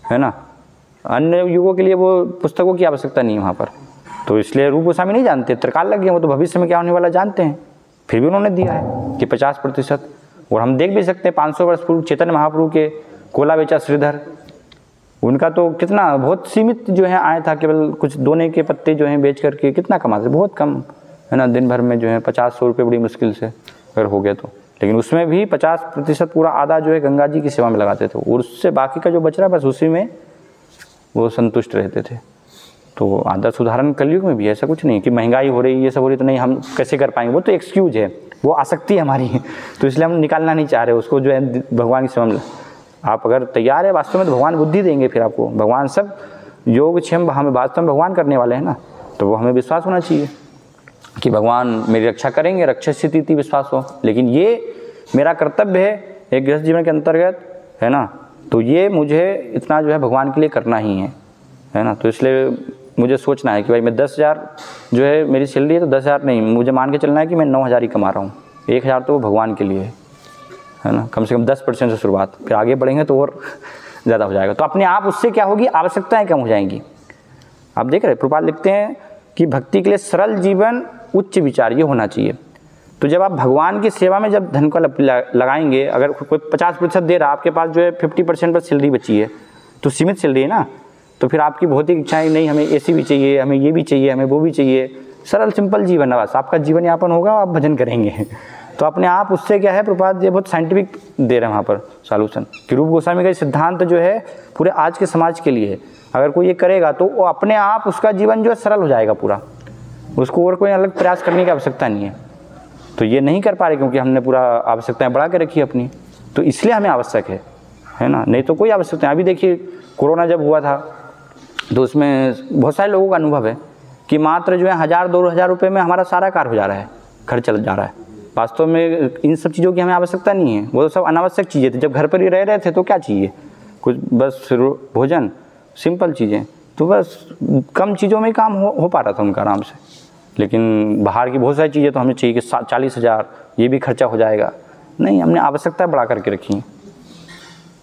है ना। अन्य युगों के लिए वो पुस्तकों की आवश्यकता नहीं है वहाँ पर। तो इसलिए रूप गोस्वामी नहीं जानते, त्रिकालज्ञ हैं, वो तो भविष्य में क्या होने वाला जानते हैं, फिर भी उन्होंने दिया है कि 50%। और हम देख भी सकते हैं 500 वर्ष पूर्व चैतन्य महाप्रभु के कोला बेचा श्रीधर, उनका तो कितना बहुत सीमित जो है आया था, केवल कुछ दोने के पत्ते जो हैं बेच करके कितना कमाते, बहुत कम, है ना। दिन भर में जो है 50-100 रुपये बड़ी मुश्किल से अगर हो गया तो, लेकिन उसमें भी 50% पूरा आधा जो है गंगा जी की सेवा में लगाते थे, और उससे बाकी का जो बच रहा बस उसी में वो संतुष्ट रहते थे। तो आदर्श उदाहरण कलयुग में भी ऐसा कुछ नहीं कि महंगाई हो रही, ये सब हो रही तो नहीं हम कैसे कर पाएंगे, वो तो एक्सक्यूज है, वो आसक्ति हमारी है, तो इसलिए हम निकालना नहीं चाह रहे उसको जो है भगवान की सेवा में। आप अगर तैयार है वास्तव में तो भगवान बुद्धि देंगे, फिर आपको भगवान सब योग क्षेम हमें वास्तव में भगवान करने वाले हैं ना, तो वो हमें विश्वास होना चाहिए। कि भगवान मेरी रक्षा करेंगे, रक्षा स्थिति थी विश्वास हो, लेकिन ये मेरा कर्तव्य है एक गृहस्थ जीवन के अंतर्गत, है ना, तो ये मुझे इतना जो है भगवान के लिए करना ही है ना। तो इसलिए मुझे सोचना है कि भाई मैं 10,000 जो है मेरी सैलरी है, तो 10,000 नहीं, मुझे मान के चलना है कि मैं 9,000 ही कमा रहा हूँ, 1,000 तो वो भगवान के लिए है ना, कम से कम 10% से शुरुआत, फिर आगे बढ़ेंगे तो और ज़्यादा हो जाएगा। तो अपने आप उससे क्या होगी, आवश्यकताएं कम हो जाएंगी। आप देख रहे प्रभुपाद लिखते हैं कि भक्ति के लिए सरल जीवन, उच्च विचार, ये होना चाहिए। तो जब आप भगवान की सेवा में जब धन को लगाएंगे, अगर कोई 50% दे रहा, आपके पास जो है 50% पर सैलरी बची है, तो सीमित सैलरी है ना, तो फिर आपकी भौतिक इच्छाएं नहीं, हमें एसी भी चाहिए, हमें ये भी चाहिए, हमें वो भी चाहिए, सरल सिंपल जीवन है, बस आपका जीवन यापन होगा, आप भजन करेंगे। तो अपने आप उससे क्या है, प्रभुपाद ये बहुत साइंटिफिक दे रहे हैं वहाँ पर सॉल्यूशन कि रूप गोस्वामी का सिद्धांत जो है पूरे आज के समाज के लिए है। अगर कोई ये करेगा तो वो अपने आप उसका जीवन जो है सरल हो जाएगा पूरा, उसको और कोई अलग प्रयास करने की आवश्यकता नहीं है। तो ये नहीं कर पा रहे क्योंकि हमने पूरा आवश्यकताएं बढ़ा के रखी अपनी, तो इसलिए हमें आवश्यक है ना, नहीं तो कोई आवश्यकता नहीं। अभी देखिए कोरोना जब हुआ था तो उसमें बहुत सारे लोगों का अनुभव है कि मात्र जो है 1,000-2,000 रुपये में हमारा सारा कार्य हो जा रहा है, खर्च चल जा रहा है। वास्तव में इन सब चीज़ों की हमें आवश्यकता नहीं है, वो तो सब अनावश्यक चीज़ें थी। जब घर पर ही रह रहे थे तो क्या चाहिए, कुछ बस भोजन, सिंपल चीज़ें, तो बस कम चीज़ों में काम हो पा रहा था उनका आराम से। लेकिन बाहर की बहुत सारी चीज़ें तो हमें चाहिए कि 40,000 ये भी खर्चा हो जाएगा, नहीं, हमने आवश्यकता बढ़ा करके रखी।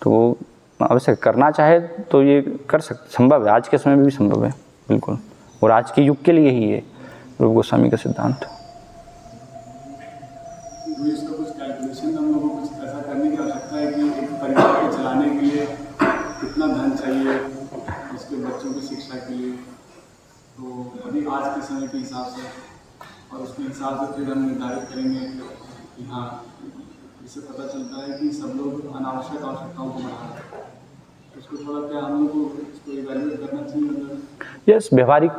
तो आवश्यक करना चाहे तो ये कर सकते, संभव है, आज के समय में भी संभव है बिल्कुल, और आज के युग के लिए ही है रूप गोस्वामी का सिद्धांत। इसका कुछ कैलकुलेशन हम लोगों को कुछ ऐसा करने की आवश्यकता है कि एक परिवार को चलाने के लिए कितना धन चाहिए, उसके बच्चों की शिक्षा के लिए, तो अभी आज के समय के हिसाब से, और उसके हिसाब से फिर हम निर्धारित करेंगे कि हाँ, इससे पता चलता है कि सब लोग अनावश्यक आवश्यकताओं को बढ़ा रहे हैं, तो उसको थोड़ा क्या हम लोग को इसको इवैल्यूएट करना चाहिए। मतलब यस, व्यवहारिक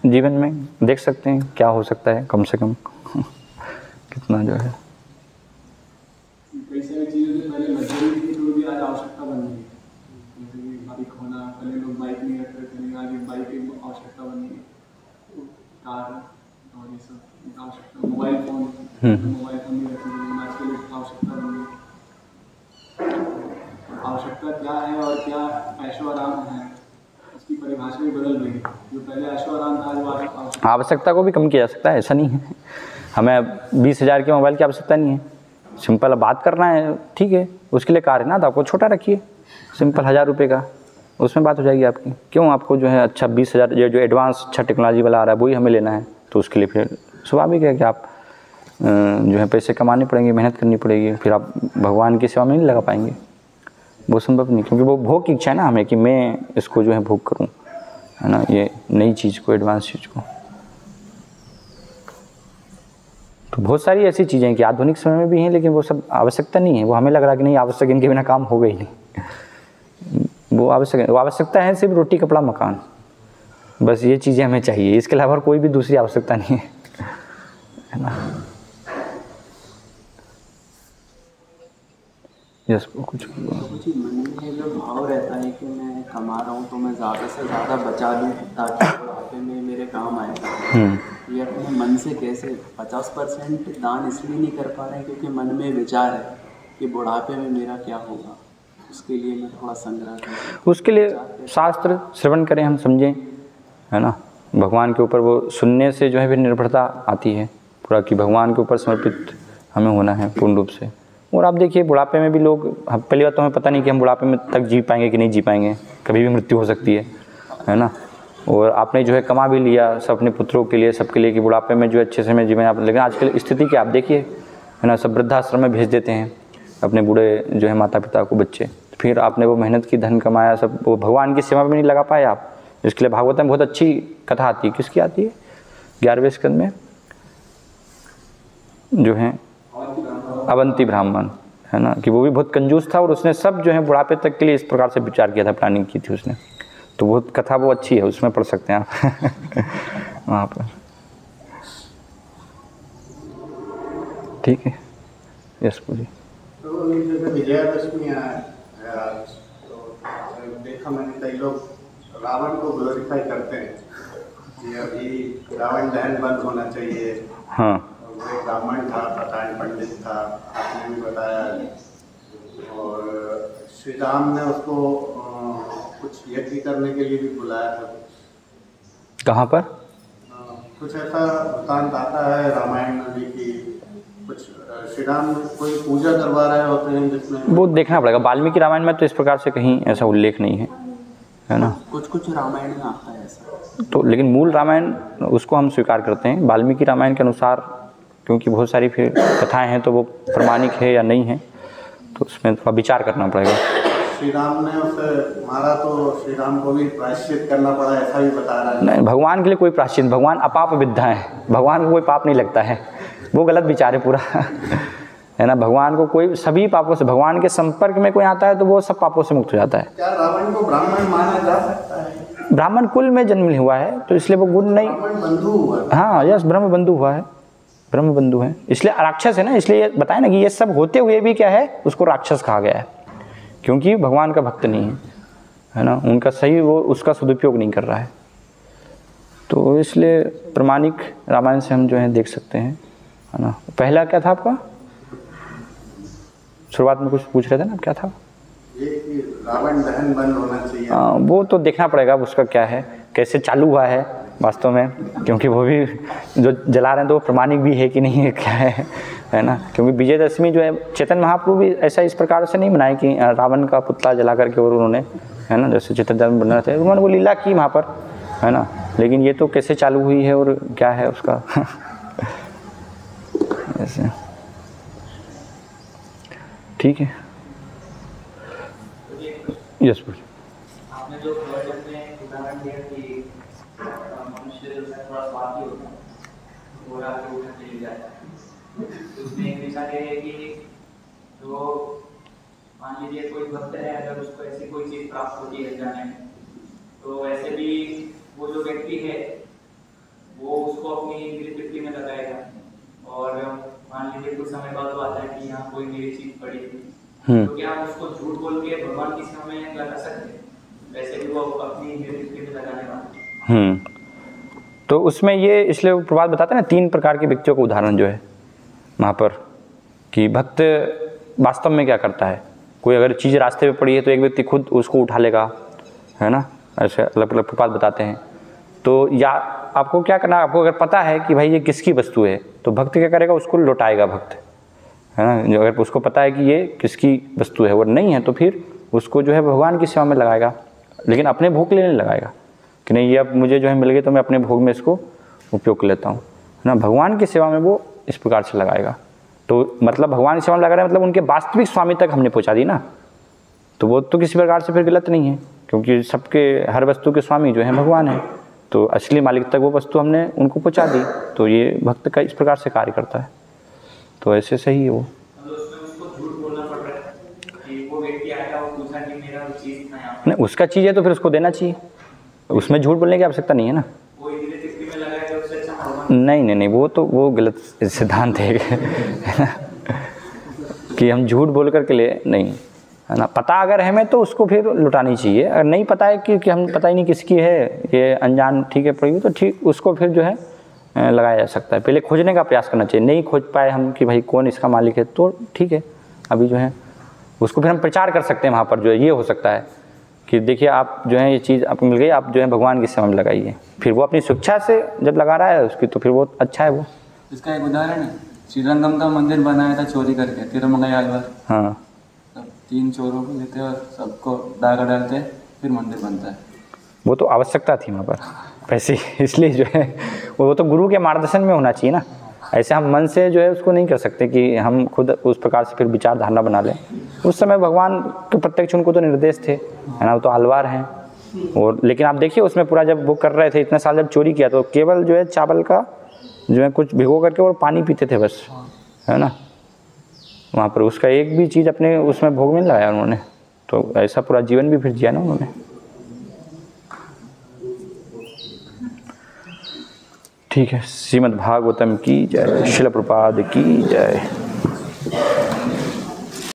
जीवन में देख सकते हैं क्या हो सकता है, कम से कम कितना जो है। कई सारी चीज़ें जो पहले लग्जरी थी तो भी आज आवश्यकता बन गई, जैसे कि बाइक होना, पहले लोग बाइक नहीं रखते थे, आज बाइक एक आवश्यकता बन गई, कार और ये सब आवश्यकता, मोबाइल फ़ोन नहीं रखते थे, आजकल एक आवश्यकता बन गई। आवश्यकता क्या है और क्या ऐशो आराम है, उसकी परिभाषा भी बदल रही है। जो पहले ऐशो आराम था, आज आवश्यकता को भी कम किया जा सकता है, ऐसा नहीं है। हमें 20,000 के मोबाइल की आवश्यकता नहीं है, सिंपल बात करना है, ठीक है, उसके लिए कार है ना, तो आपको छोटा रखिए, सिंपल 1,000 रुपये का, उसमें बात हो जाएगी आपकी। क्यों आपको जो है अच्छा 20,000 जो एडवांस अच्छा टेक्नोलॉजी वाला आ रहा है वही हमें लेना है, तो उसके लिए फिर स्वाभाविक है कि आप जो है पैसे कमाने पड़ेंगे, मेहनत करनी पड़ेगी, फिर आप भगवान की सेवा में नहीं लगा पाएंगे, वो संभव नहीं, क्योंकि वो भोग की इच्छा है ना हमें कि मैं इसको जो है भोग करूँ, है ना, ये नई चीज़ को, एडवांस चीज़ को। तो बहुत सारी ऐसी चीज़ें हैं कि आधुनिक समय में भी हैं, लेकिन वो सब आवश्यकता नहीं है, वो हमें लग रहा है कि नहीं आवश्यक, इनके बिना काम होगा ही नहीं, वो आवश्यक है, वो आवश्यकता है सिर्फ रोटी कपड़ा मकान, बस ये चीज़ें हमें चाहिए, इसके अलावा कोई भी दूसरी आवश्यकता नहीं है ना। यस, कुछ मन में जो भाव रहता है कि मैं कमा रहा हूँ तो मैं ज़्यादा से ज़्यादा बचा लूँ ताकि बुढ़ापे में मेरे काम आएगा, ये अपने मन से कैसे 50% दान इसलिए नहीं कर पा रहे हैं क्योंकि मन में विचार है कि बुढ़ापे में मेरा क्या होगा, उसके लिए मैं थोड़ा संग्रह करूँ, उसके लिए शास्त्र श्रवण करें, हम समझें, है ना, भगवान के ऊपर वो सुनने से जो है फिर निर्भरता आती है पूरा कि भगवान के ऊपर समर्पित हमें होना है पूर्ण रूप से। और आप देखिए बुढ़ापे में भी लोग, पहली बात तो हमें पता नहीं कि हम बुढ़ापे में तक जी पाएंगे कि नहीं जी पाएंगे, कभी भी मृत्यु हो सकती है ना। और आपने जो है कमा भी लिया सब अपने पुत्रों के लिए, सबके लिए, कि बुढ़ापे में जो अच्छे से में जीवन आप, लेकिन आजकल स्थिति क्या आप देखिए, है ना, सब वृद्धाश्रम में भेज देते हैं अपने बूढ़े जो है माता पिता को बच्चे, फिर आपने वो मेहनत की धन कमाया सब, वो भगवान की सेवा में नहीं लगा पाए आप। इसके लिए भागवत में बहुत अच्छी कथा आती है, किसकी आती है, 11वें स्कंद में जो है अवंती ब्राह्मण, है ना, कि वो भी बहुत कंजूस था और उसने सब जो है बुढ़ापे तक के लिए इस प्रकार से विचार किया था, प्लानिंग की थी उसने, तो बहुत कथा वो अच्छी है, उसमें पढ़ सकते हैं आप वहाँ पर, ठीक है। यस पूरी तो विजयादशमी तो देखा मैंने कई लोग रावण को ग्लोरीफाई करते हैं, कि अभी रावण दहन बंद होना चाहिए। हाँ। वो एक ब्राह्मण था, प्रधान पंडित था, आपने भी बताया। और श्री राम ने उसको कुछ यज्ञ करने के लिए भी बुलाया था। कहाँ पर? कुछ ऐसा वृत्तांत आता है रामायण में भी कि कुछ श्री राम कोई पूजा करवा रहे होते हैं जिसमें, वो देखना पड़ेगा। वाल्मीकि रामायण में तो इस प्रकार से कहीं ऐसा उल्लेख नहीं है ना? कुछ रामायण में आता है ऐसा तो लेकिन मूल रामायण उसको हम स्वीकार करते हैं। वाल्मीकि रामायण के अनुसार क्योंकि बहुत सारी फिर कथाएं हैं तो वो प्रमाणिक है या नहीं है, तो उसमें थोड़ा विचार करना पड़ेगा। श्री राम ने उसे मारा तो श्री राम को भी प्रायश्चित करना पड़ा, ऐसा भी बता रहा है। नहीं, भगवान के लिए कोई प्रायश्चित, भगवान अपाप विद्धा है, भगवान को कोई पाप नहीं लगता है, वो गलत विचार है पूरा है ना। भगवान को कोई सभी पापों से, भगवान के संपर्क में कोई आता है तो वो सब पापों से मुक्त हो जाता है। क्या रावण को ब्राह्मण माना जा सकता है? ब्राह्मण कुल में जन्म हुआ है तो इसलिए वो गुण नहीं, ब्राह्मण बंधु हुआ। हाँ यस, ब्रह्म बंधु हुआ है, ब्रह्म बंधु है, इसलिए राक्षस है ना। इसलिए ये बताया ना कि ये सब होते हुए भी क्या है, उसको राक्षस कहा गया है, क्योंकि भगवान का भक्त नहीं है ना, उनका सही वो उसका सदुपयोग नहीं कर रहा है। तो इसलिए प्रमाणिक रामायण से हम जो है देख सकते हैं, है ना। पहला क्या था आपका? शुरुआत में कुछ पूछ रहे थे ना, क्या था? ये कि रावण दहन बंद होना चाहिए। वो तो देखना पड़ेगा उसका क्या है, कैसे चालू हुआ है वास्तव में, क्योंकि वो भी जो जला रहे हैं तो वो प्रमाणिक भी है कि नहीं है, क्या है ना। क्योंकि विजयदशमी जो है, चैतन्य महाप्रभु भी ऐसा इस प्रकार से नहीं बनाए कि रावण का पुतला जला करके और उन्होंने, है ना, जैसे चैतन्य बन रहे थे, उन्होंने वो लीला की वहाँ पर, है ना। लेकिन ये तो कैसे चालू हुई है और क्या है उसका ऐसे, ठीक है। यस बोलिए। आपने जो उदाहरण दिया कि मनुष्य जो है थोड़ा स्वार्थी होता है, वो रात को उठा के ले जाता है, तो उसमें एक विचार ये है कि जो मान लीजिए कोई भक्त है, अगर उसको ऐसी कोई चीज़ प्राप्त होती है जाने में, तो ऐसे भी वो जो व्यक्ति है वो उसको अपनी तृप्ति में लगाएगा, और मान लीजिए कुछ समय बाद वो आता है कि यहाँ कोई मेरी चीज़ पड़ी थी, तो क्या हम उसको झूठ बोल के भगवान की सेवा में लगा सकते हैं? वैसे भी वो अपनी तृप्ति में लगाने वाले। तो उसमें ये इसलिए वो प्रभात बताते हैं ना, 3 प्रकार के व्यक्तियों का उदाहरण जो है वहाँ पर, कि भक्त वास्तव में क्या करता है। कोई अगर चीज़ रास्ते में पड़ी है तो एक व्यक्ति खुद उसको उठा लेगा, है ना, ऐसे अलग अलग प्रभात बताते हैं। तो या आपको क्या करना, आपको अगर पता है कि भाई ये किसकी वस्तु है तो भक्त क्या करेगा, उसको लौटाएगा भक्त, है ना। जो अगर उसको पता है कि ये किसकी वस्तु है, वो नहीं है, तो फिर उसको जो है भगवान की सेवा में लगाएगा, लेकिन अपने भोग के लिए नहीं लगाएगा कि नहीं ये अब मुझे जो है मिल गई तो मैं अपने भोग में इसको उपयोग कर लेता हूँ, है ना। भगवान की सेवा में वो इस प्रकार से लगाएगा। तो मतलब भगवान की सेवा में लगा रहा है मतलब उनके वास्तविक स्वामी तक हमने पहुँचा दी ना, तो वो तो किसी प्रकार से फिर गलत नहीं है, क्योंकि सबके हर वस्तु के स्वामी जो है भगवान है, तो असली मालिक तक वो वस्तु हमने उनको पहुँचा दी, तो ये भक्त का इस प्रकार से कार्य करता है। तो ऐसे सही है वो। नहीं, उसका चीज़ है तो फिर उसको देना चाहिए, उसमें झूठ बोलने की आवश्यकता नहीं है ना। नहीं, वो तो वो गलत सिद्धांत है ना, कि हम झूठ बोल करके ले नहीं, है ना। पता अगर हमें तो उसको फिर लुटानी चाहिए, अगर नहीं पता है कि हम पता ही नहीं किसकी है, ये अनजान ठीक है पड़ी, तो ठीक उसको फिर जो है लगाया जा सकता है। पहले खोजने का प्रयास करना चाहिए, नहीं खोज पाए हम कि भाई कौन इसका मालिक है, तो ठीक है, अभी जो है उसको फिर हम प्रचार कर सकते हैं वहाँ पर, जो है ये हो सकता है कि देखिए आप जो है ये चीज़ आपको मिल गई, आप जो है भगवान की सेवा में लगाइए। फिर वो अपनी शिक्षा से जब लगा रहा है उसकी, तो फिर वो अच्छा है वो। इसका एक उदाहरण है, श्रीरंगम का मंदिर बनाया था चोरी करके, तिरुमंगई आलवार। हाँ, 3 चोरों को लेते और सबको दागा डालते, फिर मंदिर बनता है। वो तो आवश्यकता थी वहाँ पर पैसे, इसलिए जो है वो तो गुरु के मार्गदर्शन में होना चाहिए ना। ऐसे हम मन से जो है उसको नहीं कर सकते कि हम खुद उस प्रकार से फिर विचार धारणा बना लें। उस समय भगवान के प्रत्यक्ष उनको तो निर्देश थे, है ना, वो तो आलवार हैं। और लेकिन आप देखिए उसमें पूरा जब वो कर रहे थे, इतने साल जब चोरी किया, तो केवल जो है चावल का जो है कुछ भिगो करके और पानी पीते थे बस, है ना। वहाँ पर उसका एक भी चीज़ अपने उसमें भोग में लगाया उन्होंने, तो ऐसा पूरा जीवन भी फिर जिया ना उन्होंने। ठीक है, श्रीमद् भागवतम की जय, शिल प्रपाद की जय।